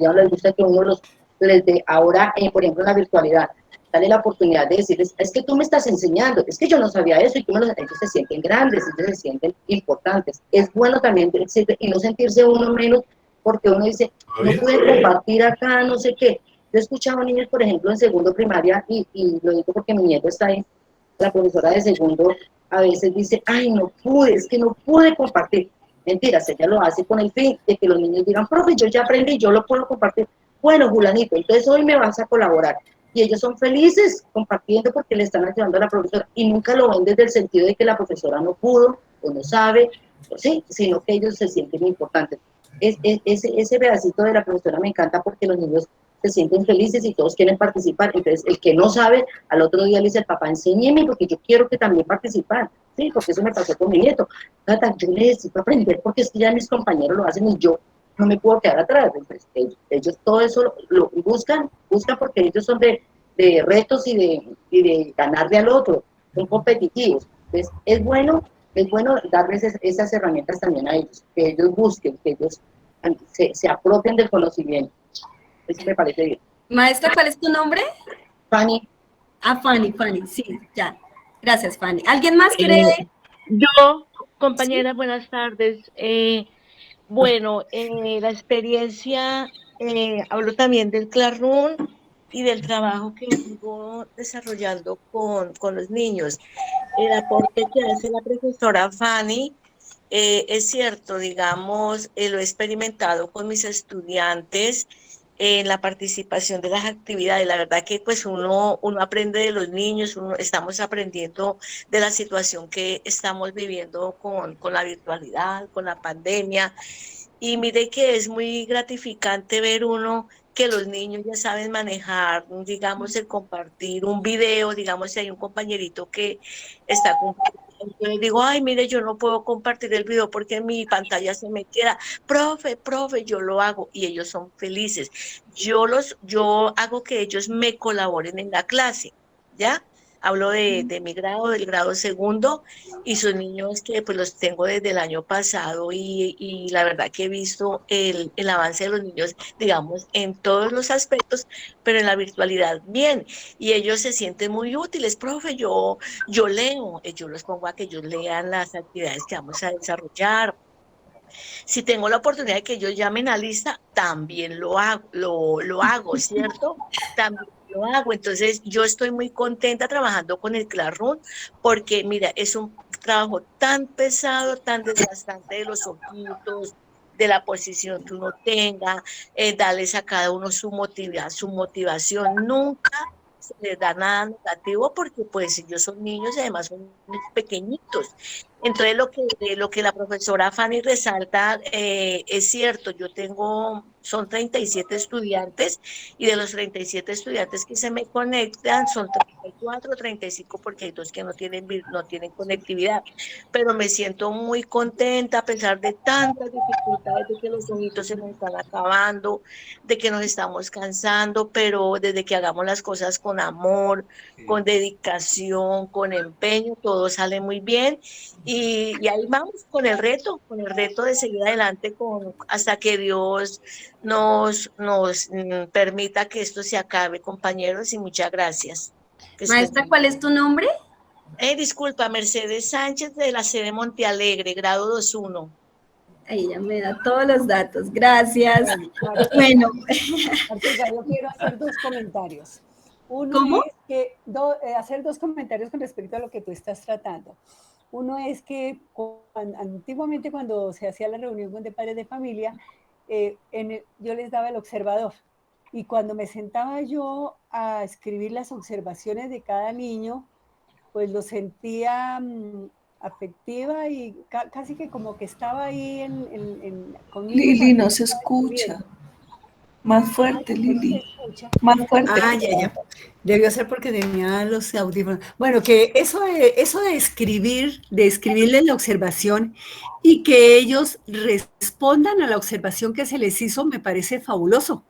uno les dé, ahora, por ejemplo, en la virtualidad, darle la oportunidad de decirles, es que tú me estás enseñando, es que yo no sabía eso, y ellos se sienten grandes, ellos se sienten importantes. Es bueno también decirle, y no sentirse uno menos, porque uno dice, no pude compartir acá, no sé qué. Yo he escuchado niños, por ejemplo, en segundo primaria, y lo digo porque mi nieto está ahí, la profesora de segundo a veces dice, ay, no pude, es que no pude compartir. Mentiras, ella lo hace con el fin de que los niños digan, profe, yo ya aprendí, yo lo puedo compartir. Bueno, Julanito, entonces hoy me vas a colaborar. Y ellos son felices compartiendo porque le están ayudando a la profesora y nunca lo ven desde el sentido de que la profesora no pudo o no sabe, o sí, sino que ellos se sienten importantes. Ese pedacito de la profesora me encanta porque los niños se sienten felices y todos quieren participar. Entonces, el que no sabe, al otro día le dice, papá, enséñeme porque yo quiero que también participar. Sí, porque eso me pasó con mi nieto. Tata, yo necesito aprender porque es que ya mis compañeros lo hacen y yo no me puedo quedar atrás. Entonces, ellos todo eso lo buscan porque ellos son de retos y de ganarle al otro, son competitivos. Entonces, es bueno darles esas herramientas también a ellos, que ellos busquen, que ellos se apropien del conocimiento. Eso me parece bien. Maestra, ¿cuál es tu nombre? Fanny. Ah, Fanny, sí, ya. Gracias, Fanny. ¿Alguien más quiere? Yo, ¿Sí? compañeras, buenas tardes. Bueno, la experiencia, hablo también del Classroom y del trabajo que vengo desarrollando con los niños. El aporte que hace la profesora Fanny es cierto, digamos, lo he experimentado con mis estudiantes en la participación de las actividades. La verdad que pues uno aprende de los niños, estamos aprendiendo de la situación que estamos viviendo con la virtualidad, con la pandemia. Y mire que es muy gratificante ver uno que los niños ya saben manejar, digamos, el compartir un video, digamos, si hay un compañerito que está cumpliendo. Yo le digo, ay, mire, yo no puedo compartir el video porque mi pantalla se me queda. Profe, yo lo hago y ellos son felices. Yo hago que ellos me colaboren en la clase, ¿ya? Hablo de mi grado, del grado segundo, y son niños que pues los tengo desde el año pasado y la verdad que he visto el avance de los niños, digamos, en todos los aspectos, pero en la virtualidad bien, y ellos se sienten muy útiles. Profe, yo leo, yo los pongo a que ellos lean las actividades que vamos a desarrollar. Si tengo la oportunidad de que ellos llamen a lista, también lo hago, ¿cierto? También lo hago. Entonces, yo estoy muy contenta trabajando con el Classroom porque, mira, es un trabajo tan pesado, tan desgastante de los ojitos, de la posición que uno tenga, darles a cada uno su motivación. Nunca se les da nada negativo porque pues ellos son niños y además son pequeñitos. Entonces, lo que la profesora Fanny resalta es cierto. Yo tengo son 37 estudiantes y de los 37 estudiantes que se me conectan son 34 o 35 porque hay dos que no tienen conectividad, pero me siento muy contenta a pesar de tantas dificultades, de que los ojitos se nos están acabando, de que nos estamos cansando, pero desde que hagamos las cosas con amor, con dedicación, con empeño, todo sale muy bien y ahí vamos con el reto de seguir adelante hasta que Dios nos permita que esto se acabe, compañeros, y muchas gracias. Maestra, ¿cuál es tu nombre? Disculpa, Mercedes Sánchez de la sede Montealegre, grado 2-1. Ahí ya me da todos los datos, gracias. Bueno, Martica, yo quiero hacer dos comentarios. Uno ¿Cómo? es que hacer dos comentarios con respecto a lo que tú estás tratando. Uno es que antiguamente cuando se hacía la reunión de padres de familia, yo les daba el observador y cuando me sentaba yo a escribir las observaciones de cada niño, pues lo sentía afectiva y casi que como que estaba ahí conmigo. Lili, no se escucha. Más fuerte, Lili. Más fuerte. Ah, ya. Debió ser porque tenía los audífonos. Bueno, que eso de escribirles la observación y que ellos respondan a la observación que se les hizo, me parece fabuloso.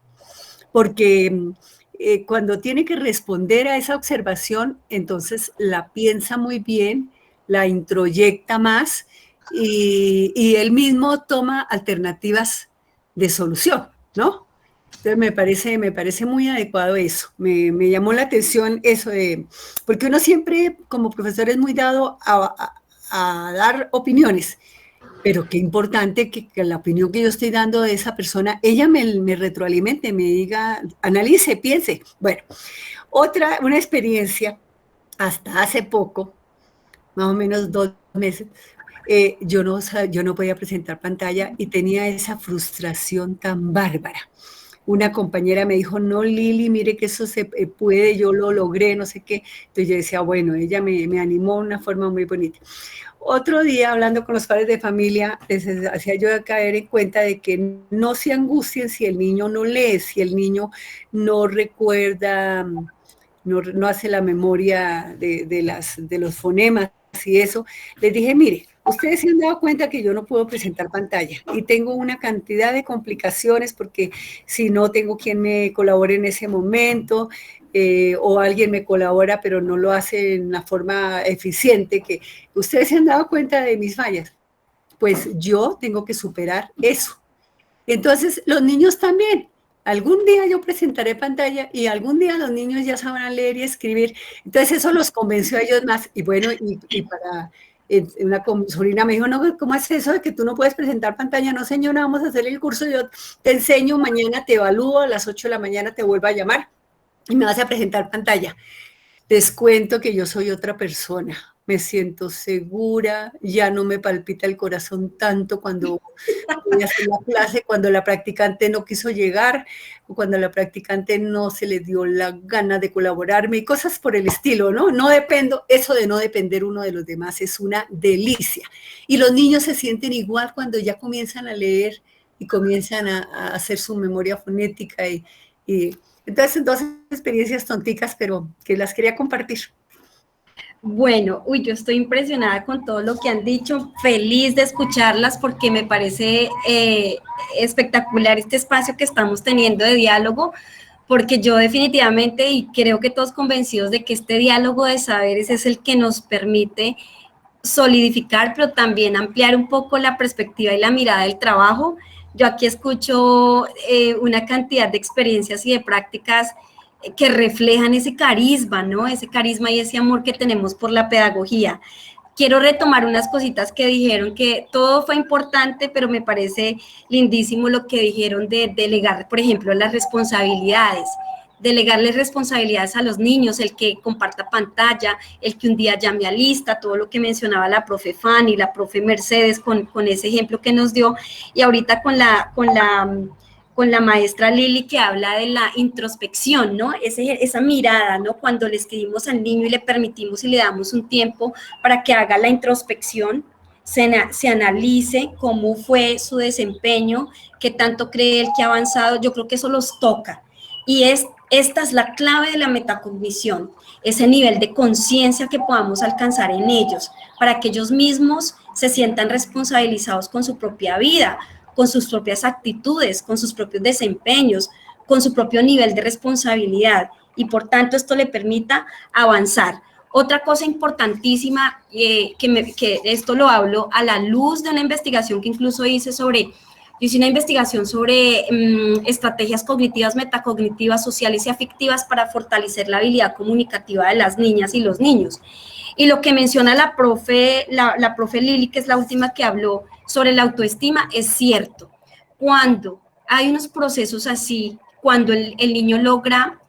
Porque cuando tiene que responder a esa observación, entonces la piensa muy bien, la introyecta más y él mismo toma alternativas de solución, ¿no? Entonces me parece muy adecuado eso. Me llamó la atención eso porque uno siempre como profesor es muy dado a dar opiniones, pero qué importante que la opinión que yo estoy dando de esa persona, ella me retroalimente, me diga, analice, piense. Bueno, una experiencia, hasta hace poco, más o menos 2 meses, yo no podía presentar pantalla y tenía esa frustración tan bárbara. Una compañera me dijo, no, Lili, mire que eso se puede, yo lo logré, no sé qué. Entonces yo decía, bueno, ella me animó de una forma muy bonita. Otro día, hablando con los padres de familia, les hacía yo caer en cuenta de que no se angustien si el niño no lee, si el niño no recuerda, no hace la memoria de los fonemas y eso. Les dije, mire, ustedes se han dado cuenta que yo no puedo presentar pantalla y tengo una cantidad de complicaciones porque si no tengo quien me colabore en ese momento, o alguien me colabora pero no lo hace en una forma eficiente, que ustedes se han dado cuenta de mis fallas, pues yo tengo que superar eso. Entonces los niños también, algún día yo presentaré pantalla y algún día los niños ya sabrán leer y escribir, entonces eso los convenció a ellos más, y bueno, y para... Una sobrina me dijo, no, ¿cómo es eso de que tú no puedes presentar pantalla? No, señora, vamos a hacer el curso, yo te enseño, mañana te evalúo, a las 8 de la mañana te vuelvo a llamar y me vas a presentar pantalla. Les cuento que yo soy otra persona, me siento segura, ya no me palpita el corazón tanto cuando voy a hacer la clase, cuando la practicante no quiso llegar, o cuando la practicante no se le dio la gana de colaborarme, y cosas por el estilo, ¿no? No dependo, eso de no depender uno de los demás es una delicia. Y los niños se sienten igual cuando ya comienzan a leer y comienzan a hacer su memoria fonética y entonces, 2 experiencias tonticas, pero que las quería compartir. Bueno, yo estoy impresionada con todo lo que han dicho, feliz de escucharlas porque me parece espectacular este espacio que estamos teniendo de diálogo, porque yo definitivamente, y creo que todos convencidos de que este diálogo de saberes es el que nos permite solidificar, pero también ampliar un poco la perspectiva y la mirada del trabajo. Yo aquí escucho una cantidad de experiencias y de prácticas que reflejan ese carisma, ¿no? Ese carisma y ese amor que tenemos por la pedagogía. Quiero retomar unas cositas que dijeron, que todo fue importante, pero me parece lindísimo lo que dijeron de delegar, por ejemplo, las responsabilidades. Delegarles responsabilidades a los niños, el que comparta pantalla, el que un día llame a lista, todo lo que mencionaba la profe Fanny, la profe Mercedes con ese ejemplo que nos dio, y ahorita con la maestra Lili que habla de la introspección, ¿no? Esa mirada, ¿no? Cuando le escribimos al niño y le permitimos y le damos un tiempo para que haga la introspección, se analice cómo fue su desempeño, qué tanto cree él que ha avanzado. Yo creo que eso los toca. Y esta es la clave de la metacognición, ese nivel de conciencia que podamos alcanzar en ellos, para que ellos mismos se sientan responsabilizados con su propia vida, con sus propias actitudes, con sus propios desempeños, con su propio nivel de responsabilidad, y por tanto esto le permita avanzar. Otra cosa importantísima, que esto lo hablo a la luz de una investigación que incluso hice una investigación sobre estrategias cognitivas, metacognitivas, sociales y afectivas para fortalecer la habilidad comunicativa de las niñas y los niños. Y lo que menciona la profe Lili, que es la última que habló sobre la autoestima, es cierto. Cuando hay unos procesos así, cuando el niño logra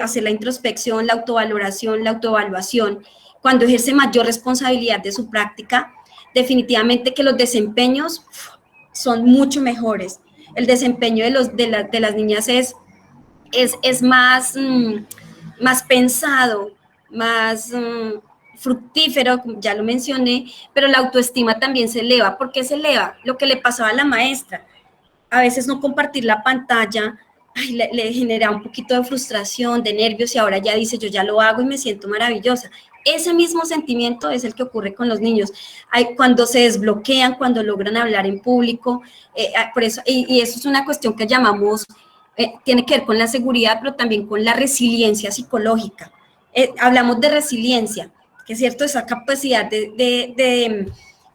hacer la introspección, la autovaloración, la autoevaluación, cuando ejerce mayor responsabilidad de su práctica, definitivamente que los desempeños son mucho mejores. El desempeño de las niñas es más, más pensado, más fructífero, ya lo mencioné, pero la autoestima también se eleva. ¿Por qué se eleva? Lo que le pasaba a la maestra. A veces no compartir la pantalla le genera un poquito de frustración, de nervios, y ahora ya dice, yo ya lo hago y me siento maravillosa. Ese mismo sentimiento es el que ocurre con los niños. Cuando se desbloquean, cuando logran hablar en público, por eso, y eso es una cuestión que llamamos, tiene que ver con la seguridad, pero también con la resiliencia psicológica. Hablamos de resiliencia, que es cierto, esa capacidad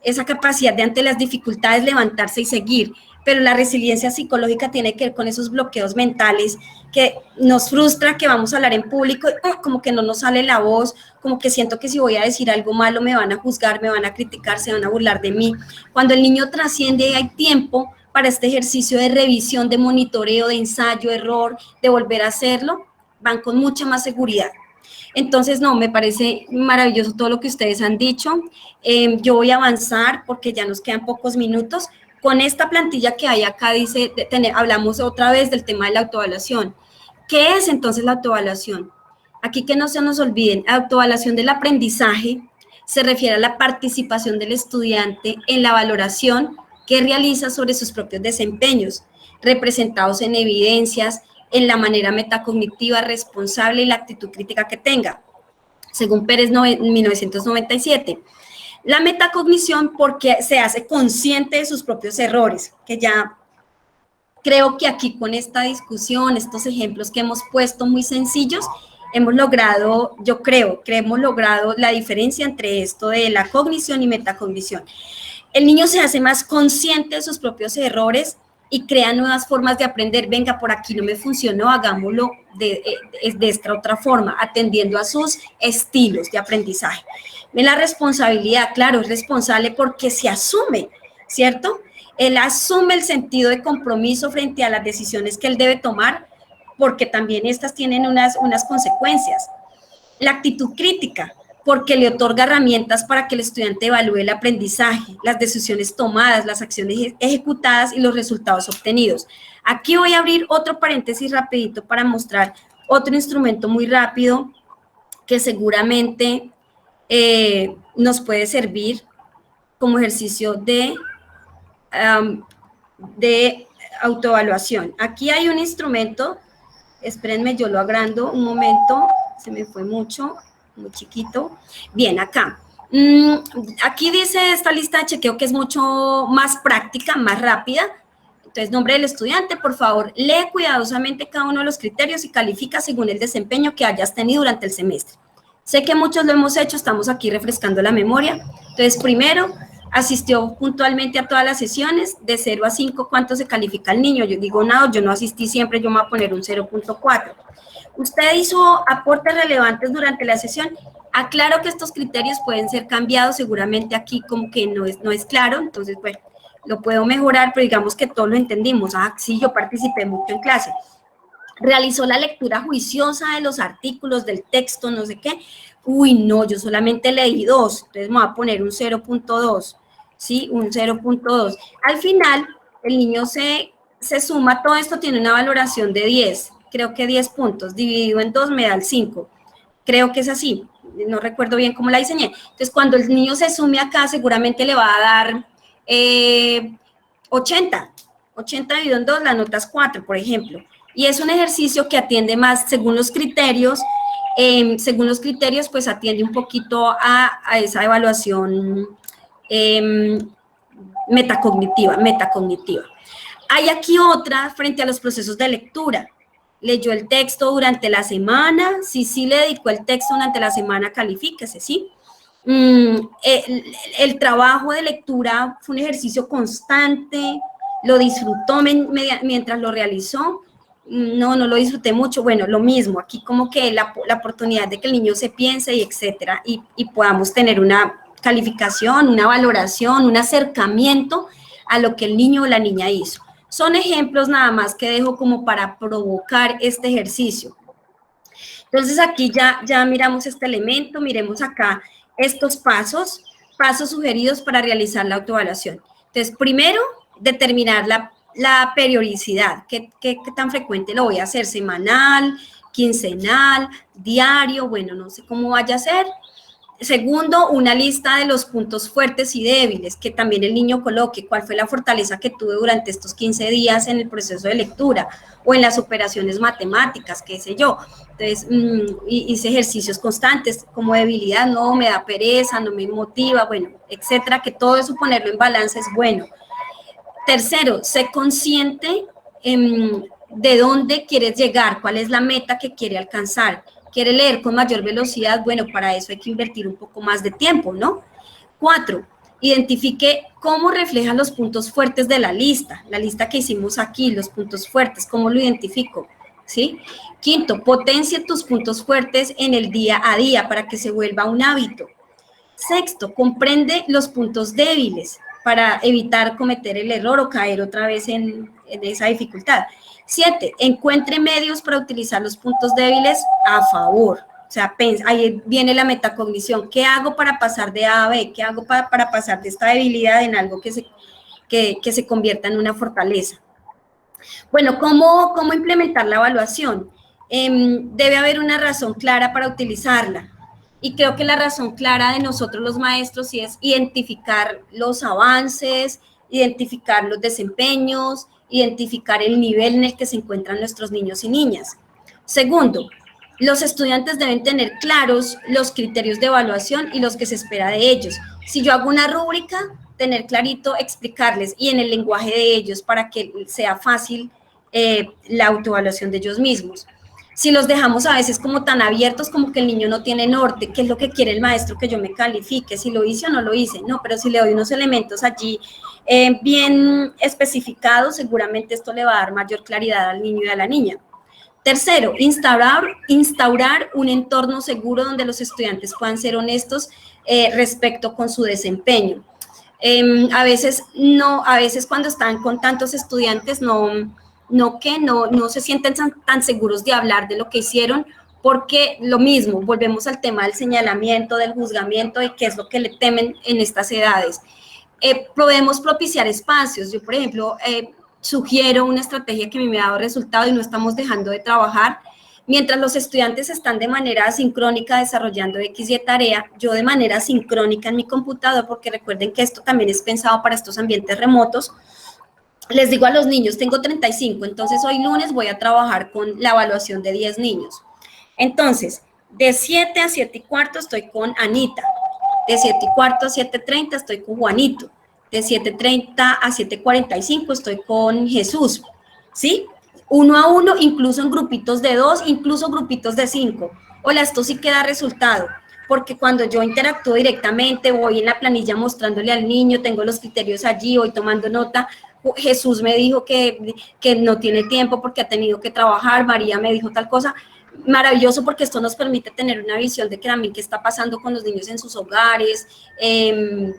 esa capacidad de ante las dificultades levantarse y seguir, pero la resiliencia psicológica tiene que ver con esos bloqueos mentales que nos frustra, que vamos a hablar en público, como que no nos sale la voz, como que siento que si voy a decir algo malo me van a juzgar, me van a criticar, se van a burlar de mí. Cuando el niño trasciende y hay tiempo para este ejercicio de revisión, de monitoreo, de ensayo, error, de volver a hacerlo, van con mucha más seguridad. Entonces, no, me parece maravilloso todo lo que ustedes han dicho. Yo voy a avanzar porque ya nos quedan pocos minutos. Con esta plantilla que hay acá, hablamos otra vez del tema de la autoevaluación. ¿Qué es entonces la autoevaluación? Aquí que no se nos olviden, la autoevaluación del aprendizaje se refiere a la participación del estudiante en la valoración que realiza sobre sus propios desempeños, representados en evidencias, en la manera metacognitiva responsable y la actitud crítica que tenga, según Pérez en 1997. La metacognición porque se hace consciente de sus propios errores, que ya creo que aquí con esta discusión, estos ejemplos que hemos puesto muy sencillos, hemos logrado, yo creo que hemos logrado la diferencia entre esto de la cognición y metacognición. El niño se hace más consciente de sus propios errores y crea nuevas formas de aprender. Venga, por aquí no me funcionó, hagámoslo de esta otra forma, atendiendo a sus estilos de aprendizaje. La responsabilidad, claro, es responsable porque se asume, ¿cierto? Él asume el sentido de compromiso frente a las decisiones que él debe tomar, porque también estas tienen unas consecuencias. La actitud crítica, porque le otorga herramientas para que el estudiante evalúe el aprendizaje, las decisiones tomadas, las acciones ejecutadas y los resultados obtenidos. Aquí voy a abrir otro paréntesis rapidito para mostrar otro instrumento muy rápido que seguramente nos puede servir como ejercicio de autoevaluación. Aquí hay un instrumento, espérenme, yo lo agrando un momento, se me fue mucho, muy chiquito. Bien, acá. Aquí dice esta lista de chequeo que es mucho más práctica, más rápida. Entonces, nombre del estudiante, por favor, lee cuidadosamente cada uno de los criterios y califica según el desempeño que hayas tenido durante el semestre. Sé que muchos lo hemos hecho, estamos aquí refrescando la memoria. Entonces, primero, asistió puntualmente a todas las sesiones, de 0 a 5, ¿cuánto se califica el niño? Yo digo, no, yo no asistí siempre, yo me voy a poner un 0.4. ¿Usted hizo aportes relevantes durante la sesión? Aclaro que estos criterios pueden ser cambiados, seguramente aquí como que no es claro, entonces, bueno, lo puedo mejorar, pero digamos que todos lo entendimos. Ah, sí, yo participé mucho en clase. Realizó la lectura juiciosa de los artículos, del texto, no sé qué. Uy, no, yo solamente leí 2, entonces me voy a poner un 0.2, ¿sí? Un 0.2. Al final, el niño se suma, todo esto tiene una valoración de 10, creo que 10 puntos, dividido en 2 me da el 5. creo que es así, no recuerdo bien cómo la diseñé. Entonces, cuando el niño se sume acá, seguramente le va a dar 80 dividido en 2, la nota es 4, por ejemplo. Y es un ejercicio que atiende más, según los criterios, pues atiende un poquito a esa evaluación metacognitiva. Hay aquí otra frente a los procesos de lectura. Leyó el texto durante la semana, si le dedicó el texto durante la semana, califíquese, ¿sí? El trabajo de lectura fue un ejercicio constante, lo disfrutó mientras lo realizó. No lo disfruté mucho. Bueno, lo mismo, aquí como que la oportunidad de que el niño se piense y etcétera, y podamos tener una calificación, una valoración, un acercamiento a lo que el niño o la niña hizo. Son ejemplos nada más que dejo como para provocar este ejercicio. Entonces aquí ya miramos este elemento, miremos acá estos pasos sugeridos para realizar la autoevaluación. Entonces, primero, determinar la periodicidad, qué tan frecuente lo voy a hacer, semanal, quincenal, diario, bueno, no sé cómo vaya a ser. Segundo, una lista de los puntos fuertes y débiles, que también el niño coloque cuál fue la fortaleza que tuve durante estos 15 días en el proceso de lectura o en las operaciones matemáticas, qué sé yo. Entonces, hice ejercicios constantes, como debilidad, no, me da pereza, no me motiva, bueno, etcétera, que todo eso ponerlo en balance es bueno. Tercero, sé consciente de dónde quieres llegar, cuál es la meta que quiere alcanzar. ¿Quiere leer con mayor velocidad? Bueno, para eso hay que invertir un poco más de tiempo, ¿no? 4, identifique cómo reflejan los puntos fuertes de la lista que hicimos aquí, los puntos fuertes, ¿cómo lo identifico? ¿Sí? 5, potencie tus puntos fuertes en el día a día para que se vuelva un hábito. 6, comprende los puntos débiles para evitar cometer el error o caer otra vez en esa dificultad. 7, encuentre medios para utilizar los puntos débiles a favor. O sea, ahí viene la metacognición. ¿Qué hago para pasar de A a B? ¿Qué hago para pasar de esta debilidad en algo que se convierta en una fortaleza? Bueno, ¿cómo implementar la evaluación? Debe haber una razón clara para utilizarla. Y creo que la razón clara de nosotros los maestros sí es identificar los avances, identificar los desempeños, identificar el nivel en el que se encuentran nuestros niños y niñas. Segundo, los estudiantes deben tener claros los criterios de evaluación y los que se espera de ellos. Si yo hago una rúbrica, tener clarito, explicarles y en el lenguaje de ellos para que sea fácil la autoevaluación de ellos mismos. Si los dejamos a veces como tan abiertos, como que el niño no tiene norte, ¿qué es lo que quiere el maestro que yo me califique? Si lo hice o no lo hice, no, pero si le doy unos elementos allí bien especificados, seguramente esto le va a dar mayor claridad al niño y a la niña. Tercero, instaurar un entorno seguro donde los estudiantes puedan ser honestos respecto con su desempeño. A veces cuando están con tantos estudiantes no se sienten tan seguros de hablar de lo que hicieron, porque lo mismo, volvemos al tema del señalamiento, del juzgamiento, de qué es lo que le temen en estas edades. Podemos propiciar espacios. Yo, por ejemplo, sugiero una estrategia que a mí me ha dado resultado y no estamos dejando de trabajar. Mientras los estudiantes están de manera asincrónica desarrollando X y tarea, yo de manera sincrónica en mi computador, porque recuerden que esto también es pensado para estos ambientes remotos, les digo a los niños, tengo 35, entonces hoy lunes voy a trabajar con la evaluación de 10 niños. Entonces, de 7 a 7 y cuarto estoy con Anita, de 7 y cuarto a 7:30 estoy con Juanito, de 7:30 a 7:45 estoy con Jesús, ¿sí? 1 a 1, incluso en grupitos de 2, incluso grupitos de 5. Hola, esto sí que da resultado, porque cuando yo interactúo directamente, voy en la planilla mostrándole al niño, tengo los criterios allí, voy tomando nota. Jesús me dijo que no tiene tiempo porque ha tenido que trabajar, María me dijo tal cosa. Maravilloso, porque esto nos permite tener una visión de que también qué está pasando con los niños en sus hogares,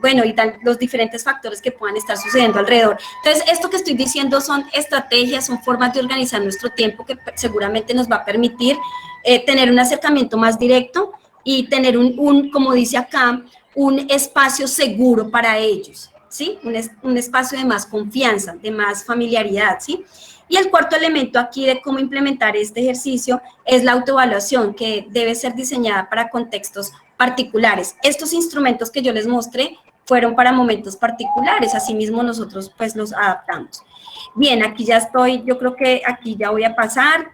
bueno, y los diferentes factores que puedan estar sucediendo alrededor. Entonces, esto que estoy diciendo son estrategias, son formas de organizar nuestro tiempo que seguramente nos va a permitir tener un acercamiento más directo y tener como dice acá, un espacio seguro para ellos. ¿sí? Un espacio de más confianza, de más familiaridad, ¿sí? Y el cuarto elemento aquí de cómo implementar este ejercicio es la autoevaluación, que debe ser diseñada para contextos particulares. Estos instrumentos que yo les mostré fueron para momentos particulares, asimismo nosotros pues los adaptamos. Bien, aquí ya estoy, yo creo que aquí ya voy a pasar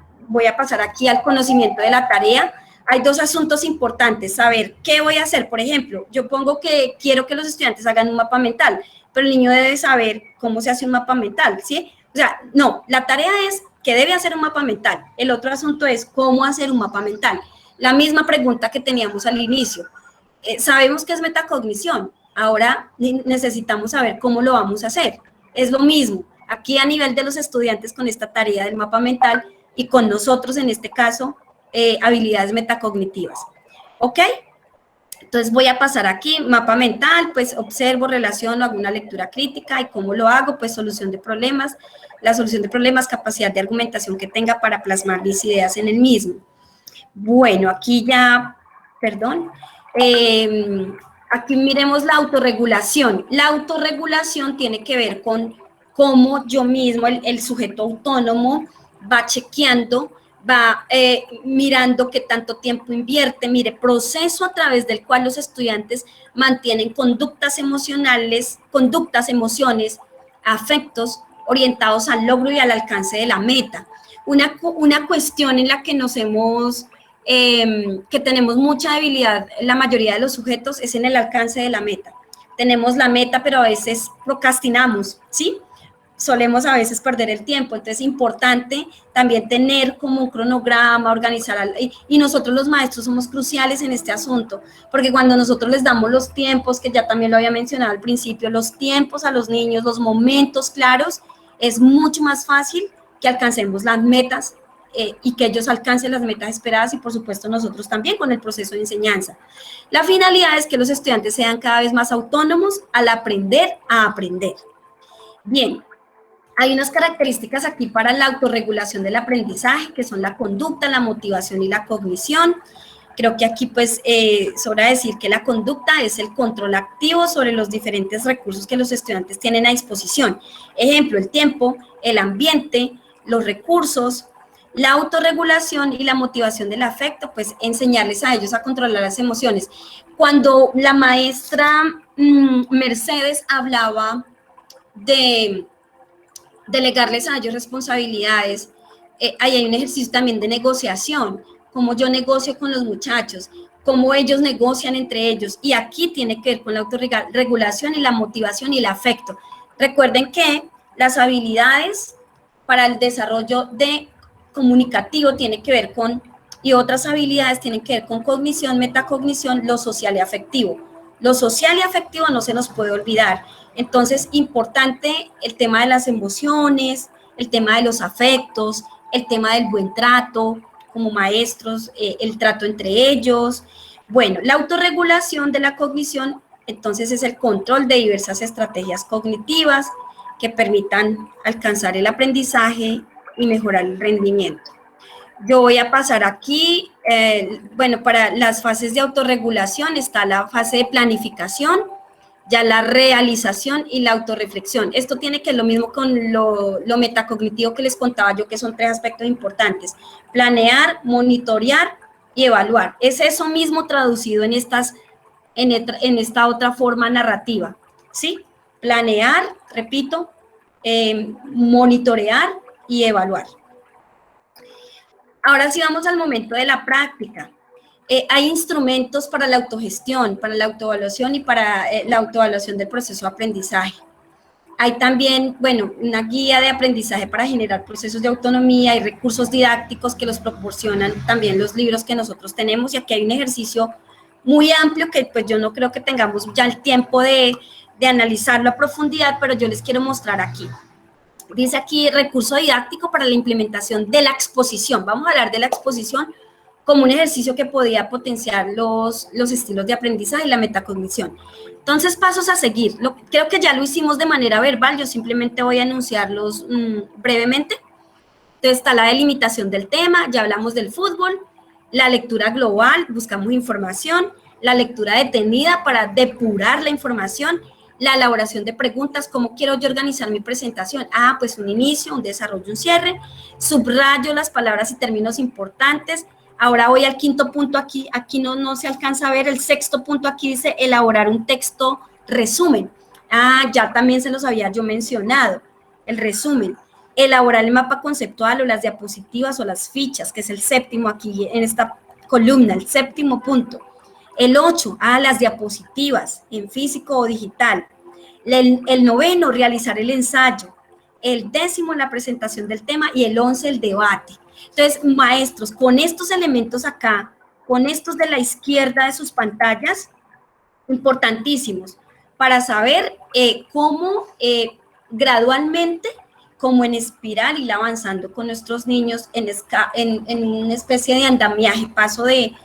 aquí al conocimiento de la tarea. Hay dos asuntos importantes, saber qué voy a hacer. Por ejemplo, yo pongo que quiero que los estudiantes hagan un mapa mental, pero el niño debe saber cómo se hace un mapa mental, ¿sí? O sea, no, la tarea es que debe hacer un mapa mental. El otro asunto es cómo hacer un mapa mental. La misma pregunta que teníamos al inicio. Sabemos que es metacognición. Ahora necesitamos saber cómo lo vamos a hacer. Es lo mismo. Aquí a nivel de los estudiantes con esta tarea del mapa mental y con nosotros en este caso, habilidades metacognitivas. ¿Ok? Entonces voy a pasar aquí, mapa mental, pues observo, relaciono, hago una lectura crítica. ¿Y cómo lo hago? Pues solución de problemas. La solución de problemas, capacidad de argumentación que tenga para plasmar mis ideas en el mismo. Bueno, aquí ya, perdón, aquí miremos la autorregulación. La autorregulación tiene que ver con cómo yo mismo, el sujeto autónomo, va chequeando, va mirando qué tanto tiempo invierte, mire, proceso a través del cual los estudiantes mantienen conductas emocionales, emociones, afectos orientados al logro y al alcance de la meta. Una cuestión en la que nos hemos, que tenemos mucha debilidad, la mayoría de los sujetos, es en el alcance de la meta. Tenemos la meta, pero a veces procrastinamos, ¿sí? Solemos a veces perder el tiempo, entonces es importante también tener como un cronograma, organizar, y nosotros los maestros somos cruciales en este asunto, porque cuando nosotros les damos los tiempos, que ya también lo había mencionado al principio, los tiempos a los niños, los momentos claros, es mucho más fácil que alcancemos las metas y que ellos alcancen las metas esperadas y por supuesto nosotros también con el proceso de enseñanza. La finalidad es que los estudiantes sean cada vez más autónomos al aprender a aprender. Bien. Hay unas características aquí para la autorregulación del aprendizaje, que son la conducta, la motivación y la cognición. Creo que aquí, pues, sobra decir que la conducta es el control activo sobre los diferentes recursos que los estudiantes tienen a disposición. Ejemplo, el tiempo, el ambiente, los recursos, la autorregulación y la motivación del afecto, pues, enseñarles a ellos a controlar las emociones. Cuando la maestra Mercedes hablaba de delegarles a ellos responsabilidades, ahí hay un ejercicio también de negociación, cómo yo negocio con los muchachos, cómo ellos negocian entre ellos, y aquí tiene que ver con la autorregulación y la motivación y el afecto. Recuerden que las habilidades para el desarrollo de comunicativo tiene que ver con, y otras habilidades tienen que ver con cognición, metacognición, lo social y afectivo. Lo social y afectivo no se nos puede olvidar. Entonces, importante el tema de las emociones, el tema de los afectos, el tema del buen trato como maestros, el trato entre ellos. Bueno, la autorregulación de la cognición, entonces, es el control de diversas estrategias cognitivas que permitan alcanzar el aprendizaje y mejorar el rendimiento. Yo voy a pasar aquí, bueno, para las fases de autorregulación está la fase de planificación, ya la realización y la autorreflexión. Esto tiene que ver lo mismo con lo metacognitivo que les contaba yo, que son tres aspectos importantes: planear, monitorear y evaluar. Es eso mismo traducido en esta otra forma narrativa, ¿sí? Planear, repito, monitorear y evaluar. Ahora sí vamos al momento de la práctica. Hay instrumentos para la autogestión, para la autoevaluación y para la autoevaluación del proceso de aprendizaje. Hay también, bueno, una guía de aprendizaje para generar procesos de autonomía y recursos didácticos que los proporcionan también los libros que nosotros tenemos, y aquí hay un ejercicio muy amplio que pues yo no creo que tengamos ya el tiempo de analizarlo a profundidad, pero yo les quiero mostrar aquí. Dice aquí, recurso didáctico para la implementación de la exposición. Vamos a hablar de la exposición como un ejercicio que podía potenciar los estilos de aprendizaje y la metacognición. Entonces, pasos a seguir. Creo que ya lo hicimos de manera verbal, yo simplemente voy a anunciarlos brevemente. Entonces, está la delimitación del tema, ya hablamos del fútbol, la lectura global, buscamos información, la lectura detenida para depurar la información, la elaboración de preguntas, cómo quiero yo organizar mi presentación. Ah, pues un inicio, un desarrollo, un cierre, subrayo las palabras y términos importantes. Ahora voy al quinto punto, aquí no se alcanza a ver, el sexto punto aquí dice elaborar un texto resumen. Ah, ya también se los había yo mencionado, el resumen. Elaborar el mapa conceptual o las diapositivas o las fichas, que es el séptimo aquí en esta columna, el séptimo punto. El 8, las diapositivas en físico o digital. El 9, realizar el ensayo. El 10, la presentación del tema. Y el 11, el debate. Entonces, maestros, con estos elementos acá, con estos de la izquierda de sus pantallas, importantísimos, para saber cómo gradualmente, como en espiral, ir avanzando con nuestros niños en una especie de andamiaje, paso de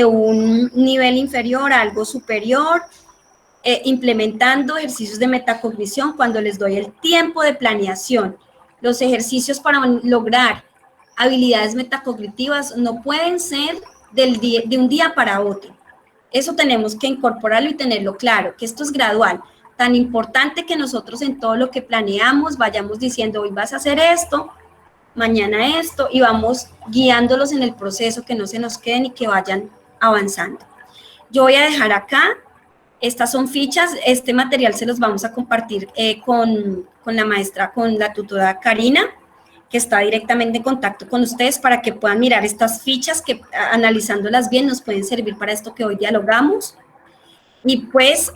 un nivel inferior a algo superior, implementando ejercicios de metacognición cuando les doy el tiempo de planeación. Los ejercicios para lograr habilidades metacognitivas no pueden ser de un día para otro. Eso tenemos que incorporarlo y tenerlo claro, que esto es gradual. Tan importante que nosotros en todo lo que planeamos vayamos diciendo, hoy vas a hacer esto, mañana esto, y vamos guiándolos en el proceso, que no se nos queden y que vayan avanzando. Yo voy a dejar acá, estas son fichas, este material se los vamos a compartir con la maestra, con la tutora Karina, que está directamente en contacto con ustedes para que puedan mirar estas fichas que analizándolas bien nos pueden servir para esto que hoy dialogamos. Y pues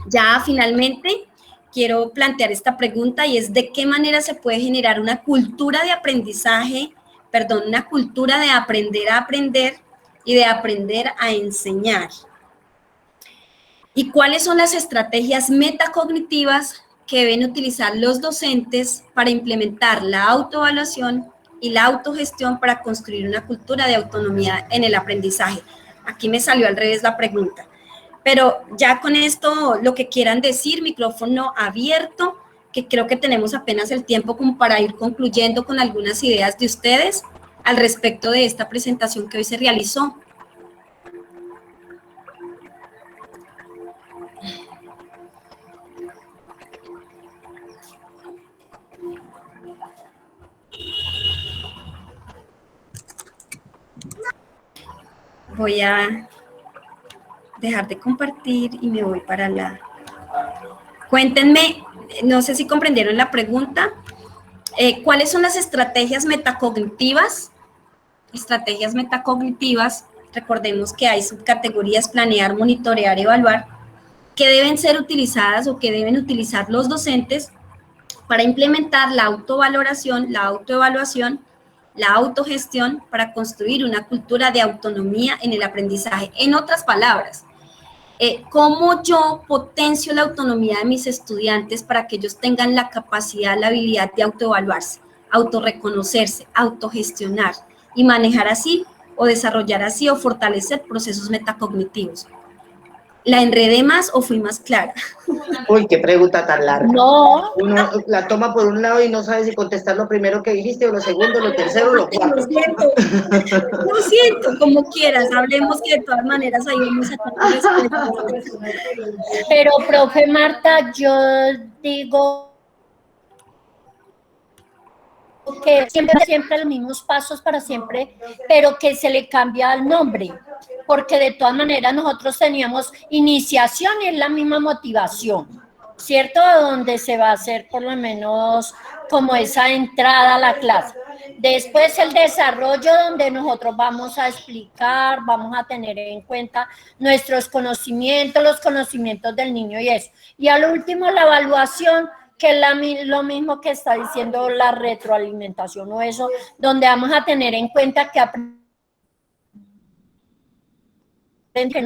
ya finalmente quiero plantear esta pregunta y es ¿de qué manera se puede generar una cultura de aprendizaje, una cultura de aprender a aprender y de aprender a enseñar? ¿Y cuáles son las estrategias metacognitivas que deben utilizar los docentes para implementar la autoevaluación y la autogestión para construir una cultura de autonomía en el aprendizaje? Aquí me salió al revés la pregunta. Pero ya con esto, lo que quieran decir, micrófono abierto, que creo que tenemos apenas el tiempo como para ir concluyendo con algunas ideas de ustedes al respecto de esta presentación que hoy se realizó. Voy a dejar de compartir y me voy para la... Cuéntenme, no sé si comprendieron la pregunta, ¿cuáles son las estrategias metacognitivas? Estrategias metacognitivas, recordemos que hay subcategorías, planear, monitorear, evaluar, que deben ser utilizadas o que deben utilizar los docentes para implementar la autovaloración, la autoevaluación, la autogestión para construir una cultura de autonomía en el aprendizaje. En otras palabras, ¿cómo yo potencio la autonomía de mis estudiantes para que ellos tengan la capacidad, la habilidad de autoevaluarse, autorreconocerse, autogestionar y manejar así o desarrollar así o fortalecer procesos metacognitivos? ¿La enredé más o fui más clara? Uy, qué pregunta tan larga. No. Uno la toma por un lado y no sabe si contestar lo primero que dijiste o lo segundo, lo tercero o lo cuarto. Lo siento, como quieras, hablemos que de todas maneras ahí vamos a tener. Pero, profe Marta, yo digo que siempre los mismos pasos para siempre, pero que se le cambia el nombre, porque de todas maneras nosotros teníamos iniciación y es la misma motivación, ¿cierto? Donde se va a hacer por lo menos como esa entrada a la clase. Después el desarrollo, donde nosotros vamos a explicar, vamos a tener en cuenta nuestros conocimientos, los conocimientos del niño y eso. Y al último la evaluación, que es lo mismo que está diciendo la retroalimentación o eso, donde vamos a tener en cuenta que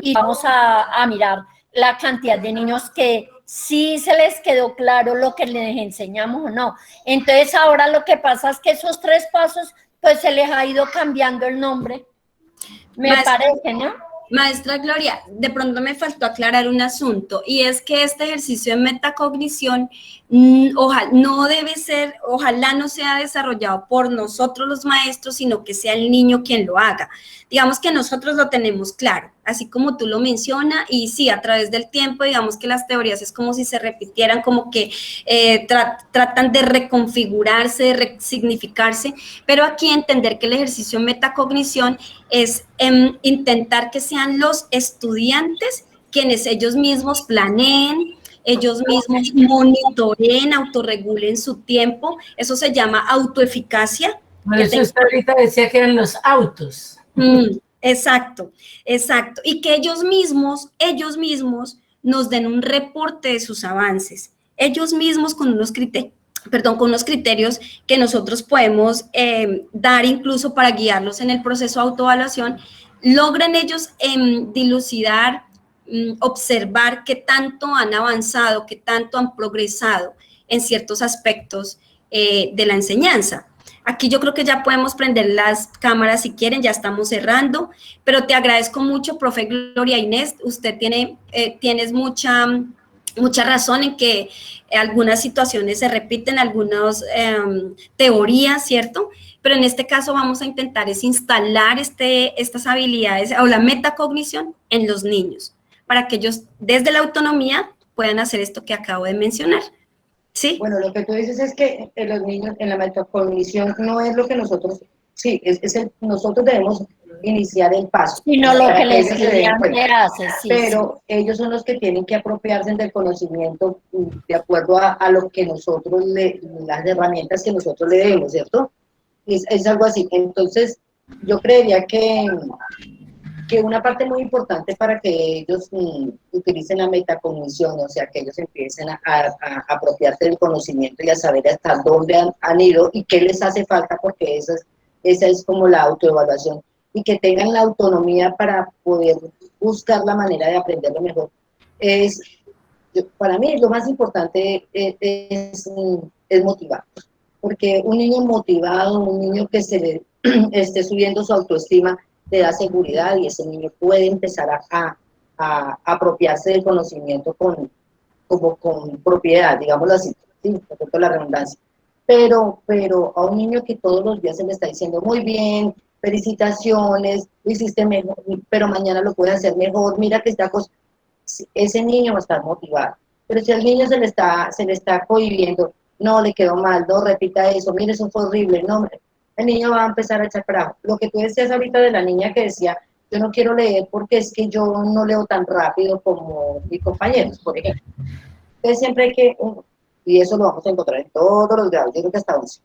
y vamos a mirar la cantidad de niños que sí se les quedó claro lo que les enseñamos o no. Entonces ahora lo que pasa es que esos 3 pasos, pues se les ha ido cambiando el nombre, me parece, ¿no? Maestra Gloria, de pronto me faltó aclarar un asunto, y es que este ejercicio de metacognición ojalá no sea desarrollado por nosotros los maestros, sino que sea el niño quien lo haga. Digamos que nosotros lo tenemos claro, así como tú lo mencionas, y sí, a través del tiempo, digamos que las teorías es como si se repitieran, como que tratan de reconfigurarse, de resignificarse, pero aquí entender que el ejercicio de metacognición es intentar que sean los estudiantes quienes ellos mismos planeen, ellos mismos monitoreen, autorregulen su tiempo, eso se llama autoeficacia. Por eso usted ahorita decía que eran los autos. Exacto, exacto. Y que ellos mismos nos den un reporte de sus avances. Ellos mismos con unos criterios que nosotros podemos dar incluso para guiarlos en el proceso de autoevaluación, logren ellos dilucidar, observar qué tanto han avanzado, qué tanto han progresado en ciertos aspectos de la enseñanza. Aquí yo creo que ya podemos prender las cámaras si quieren, ya estamos cerrando, pero te agradezco mucho, profe Gloria Inés, usted tienes mucha razón en que algunas situaciones se repiten, algunas teorías, ¿cierto? Pero en este caso vamos a intentar es instalar estas habilidades o la metacognición en los niños, para que ellos desde la autonomía puedan hacer esto que acabo de mencionar. ¿Sí? Bueno, lo que tú dices es que los niños en la metacognición no es lo que nosotros, sí, nosotros debemos iniciar el paso. Sino lo que el estudiante hace, sí. Pero sí, ellos son los que tienen que apropiarse del conocimiento de acuerdo a lo que nosotros, las herramientas que nosotros le demos, ¿cierto? Es algo así. Entonces, yo creería que una parte muy importante para que ellos utilicen la metacognición, o sea, que ellos empiecen a apropiarse del conocimiento y a saber hasta dónde han ido y qué les hace falta, porque esa es como la autoevaluación, y que tengan la autonomía para poder buscar la manera de aprenderlo mejor. Para mí lo más importante es motivar, porque un niño motivado, un niño que se le esté subiendo su autoestima, le da seguridad, y ese niño puede empezar a apropiarse del conocimiento con propiedad, digámoslo así, ¿sí? Respecto a la redundancia. Pero a un niño que todos los días se le está diciendo, muy bien, felicitaciones, lo hiciste mejor, pero mañana lo puedes hacer mejor, mira que esta cosa, ese niño va a estar motivado. Pero si al niño se le está cohibiendo, no, le quedó mal, no, repita eso, mire, eso fue horrible, no, el niño va a empezar a echar para abajo. Lo que tú decías ahorita de la niña que decía, yo no quiero leer porque es que yo no leo tan rápido como mis compañeros, por ejemplo. Entonces siempre hay que, y eso lo vamos a encontrar en todos los grados, yo creo que hasta 11,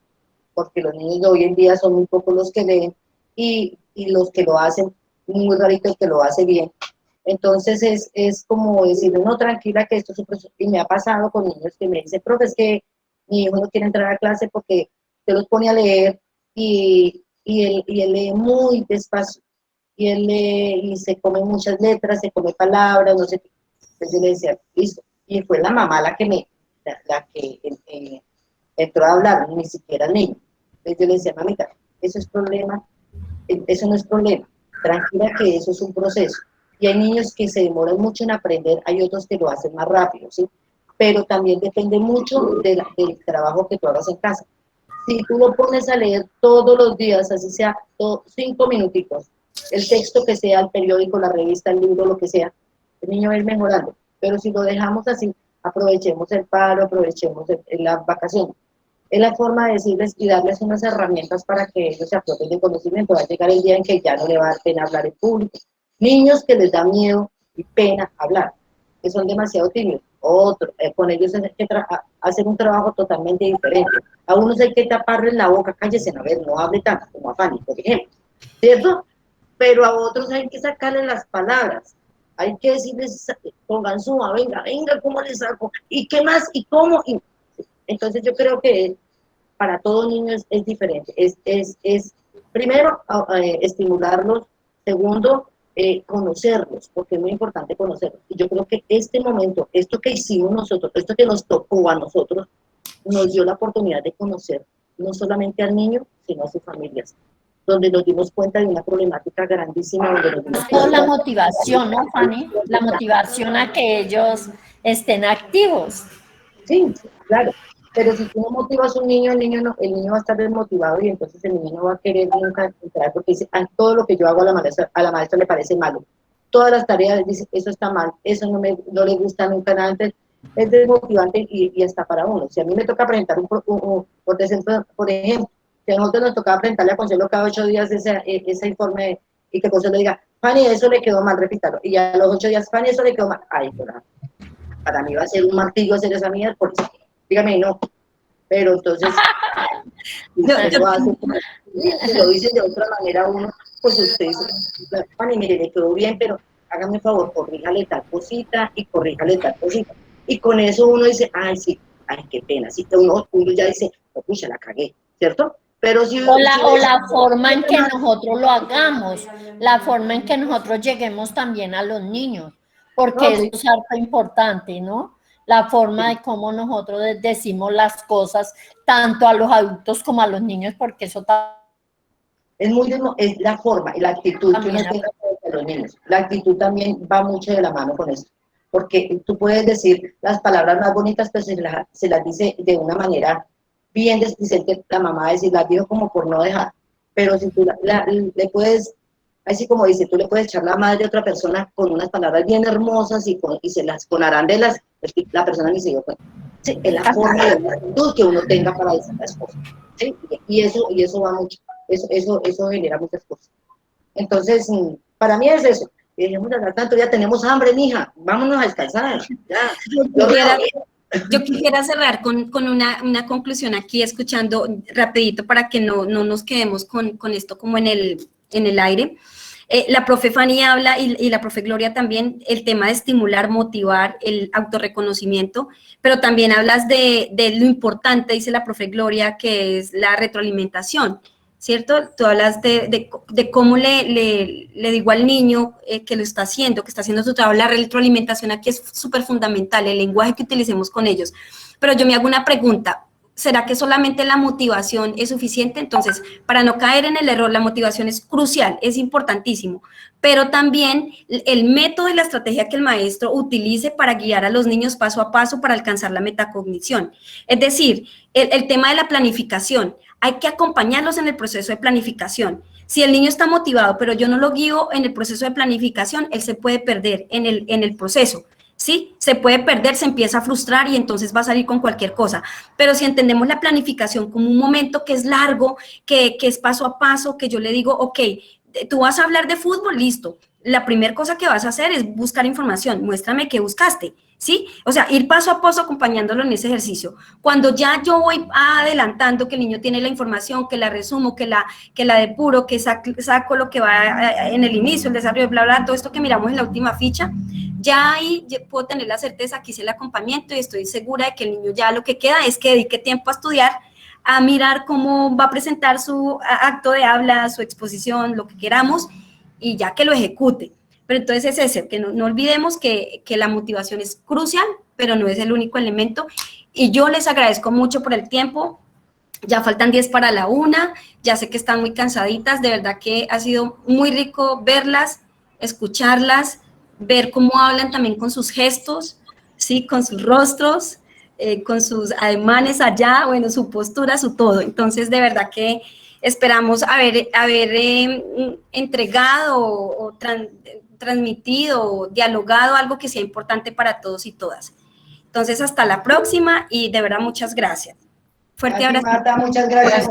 porque los niños de hoy en día son muy pocos los que leen, y los que lo hacen, muy rarito el que lo hace bien. Entonces es como decirle, no, tranquila, que esto es un proceso. Y me ha pasado con niños que me dicen, profe, es que mi hijo no quiere entrar a clase porque se los pone a leer, y él lee muy despacio, y él lee y se come muchas letras, se come palabras, no sé qué. Entonces yo le decía, listo, y fue la mamá la que entró a hablar, ni siquiera el niño. Entonces yo le decía, mamita, eso es problema, eso no es problema, tranquila, que eso es un proceso, y hay niños que se demoran mucho en aprender, hay otros que lo hacen más rápido, ¿sí? Pero también depende mucho del trabajo que tú hagas en casa. Si tú lo pones a leer todos los días, así sea 5 minutitos, el texto que sea, el periódico, la revista, el libro, lo que sea, el niño va a ir mejorando. Pero si lo dejamos así, aprovechemos el paro, aprovechemos las vacaciones. Es la forma de decirles y darles unas herramientas para que ellos se apropien del conocimiento. Va a llegar el día en que ya no le va a dar pena hablar en público. Niños que les da miedo y pena hablar, que son demasiado tímidos. Con ellos hay que hacer un trabajo totalmente diferente. A unos hay que taparles la boca, cállese, a ver, no hable tanto, como a Fanny, por ejemplo, ¿cierto? Pero a otros hay que sacarles las palabras, hay que decirles, pongan suma, venga, ¿cómo les saco? ¿Y qué más? ¿Y cómo? Entonces yo creo que para todo niño es diferente. Es primero, estimularlos. Segundo, conocerlos, porque es muy importante conocerlos. Y yo creo que este momento, esto que hicimos nosotros, esto que nos tocó a nosotros, nos dio la oportunidad de conocer no solamente al niño, sino a sus familias, donde nos dimos cuenta de una problemática grandísima. Donde nos dimos cuenta la motivación, ¿no, Fanny? La motivación a que ellos estén activos. Sí, claro. Pero si tú no motivas a un niño, el niño va a estar desmotivado, y entonces el niño no va a querer nunca entrar, porque dice, todo lo que yo hago a la maestra le parece malo. todas las tareas, dice, eso está mal, eso no le gusta nunca nada, entonces es desmotivante y hasta para uno. Si a mí me toca presentar por ejemplo, si a nosotros nos tocaba presentarle a Consuelo cada 8 días ese informe y que Consuelo diga, Fanny, eso le quedó mal, repítalo, y a los 8 días, Fanny, eso le quedó mal, ay, para mí va a ser un martillo hacer esa mierda, por eso, dígame, no, pero entonces, si lo dicen de otra manera uno, pues usted dice, Fanny, mire, le quedó bien, pero hágame un favor, corríjale tal cosita y corríjale tal cosita. Y con eso uno dice, ay, sí, ay, qué pena. Así que uno ya dice, oh, pucha, la cagué, ¿cierto? Pero si, o la forma en que nosotros lo hagamos, la forma en que nosotros lleguemos también a los niños, porque eso es algo importante, ¿no? La forma de cómo nosotros decimos las cosas, tanto a los adultos como a los niños, porque eso es la forma y la actitud que uno tenga con los niños. La actitud también va mucho de la mano con esto. Porque tú puedes decir las palabras más bonitas, pero se las dice de una manera bien displicente, la mamá decir, las dijo como por no dejar, pero si tú le puedes, así como dice, tú le puedes echar la madre de otra persona con unas palabras bien hermosas y se las colarán de la persona ni se dio cuenta. Sí, es la forma de la actitud que uno tenga para decir las cosas. ¿Sí? Y eso va mucho, eso genera muchas cosas. Entonces, para mí es eso. Y dejemos de hablar tanto, ya tenemos hambre, mija, vámonos a descansar. Ya. Yo quisiera cerrar con una conclusión aquí, escuchando rapidito para que no nos quedemos con esto como en el aire. La profe Fanny habla y la profe Gloria también, el tema de estimular, motivar, el autorreconocimiento, pero también hablas de lo importante, dice la profe Gloria, que es la retroalimentación, ¿cierto? Tú hablas de cómo le digo al niño que lo está haciendo, que está haciendo su trabajo. La retroalimentación aquí es súper fundamental, el lenguaje que utilicemos con ellos. Pero yo me hago una pregunta, ¿será que solamente la motivación es suficiente? Entonces, para no caer en el error, la motivación es crucial, es importantísimo, pero también el método y la estrategia que el maestro utilice para guiar a los niños paso a paso para alcanzar la metacognición. Es decir, el tema de la planificación, hay que acompañarlos en el proceso de planificación. Si el niño está motivado, pero yo no lo guío en el proceso de planificación, él se puede perder en el proceso. ¿Sí? Se puede perder, se empieza a frustrar y entonces va a salir con cualquier cosa. Pero si entendemos la planificación como un momento que es largo, que es paso a paso, que yo le digo, ok, tú vas a hablar de fútbol, listo. La primera cosa que vas a hacer es buscar información, muéstrame qué buscaste, ¿sí? O sea, ir paso a paso acompañándolo en ese ejercicio. Cuando ya yo voy adelantando que el niño tiene la información, que la resumo, que la depuro, que saco lo que va en el inicio, el desarrollo, bla, bla, todo esto que miramos en la última ficha, ya ahí puedo tener la certeza que hice el acompañamiento y estoy segura de que el niño ya lo que queda es que dedique tiempo a estudiar, a mirar cómo va a presentar su acto de habla, su exposición, lo que queramos, y ya que lo ejecute. Pero entonces es ese, que no olvidemos que la motivación es crucial, pero no es el único elemento. Y yo les agradezco mucho por el tiempo. Ya faltan 10 para la 1, ya sé que están muy cansaditas, de verdad que ha sido muy rico verlas, escucharlas, ver cómo hablan también con sus gestos, ¿sí? Con sus rostros, con sus ademanes allá, bueno, su postura, su todo. Entonces, de verdad que esperamos haber entregado o transmitido, dialogado algo que sea importante para todos y todas. Entonces, hasta la próxima y de verdad muchas gracias. Fuerte abrazo. Marta, muchas gracias.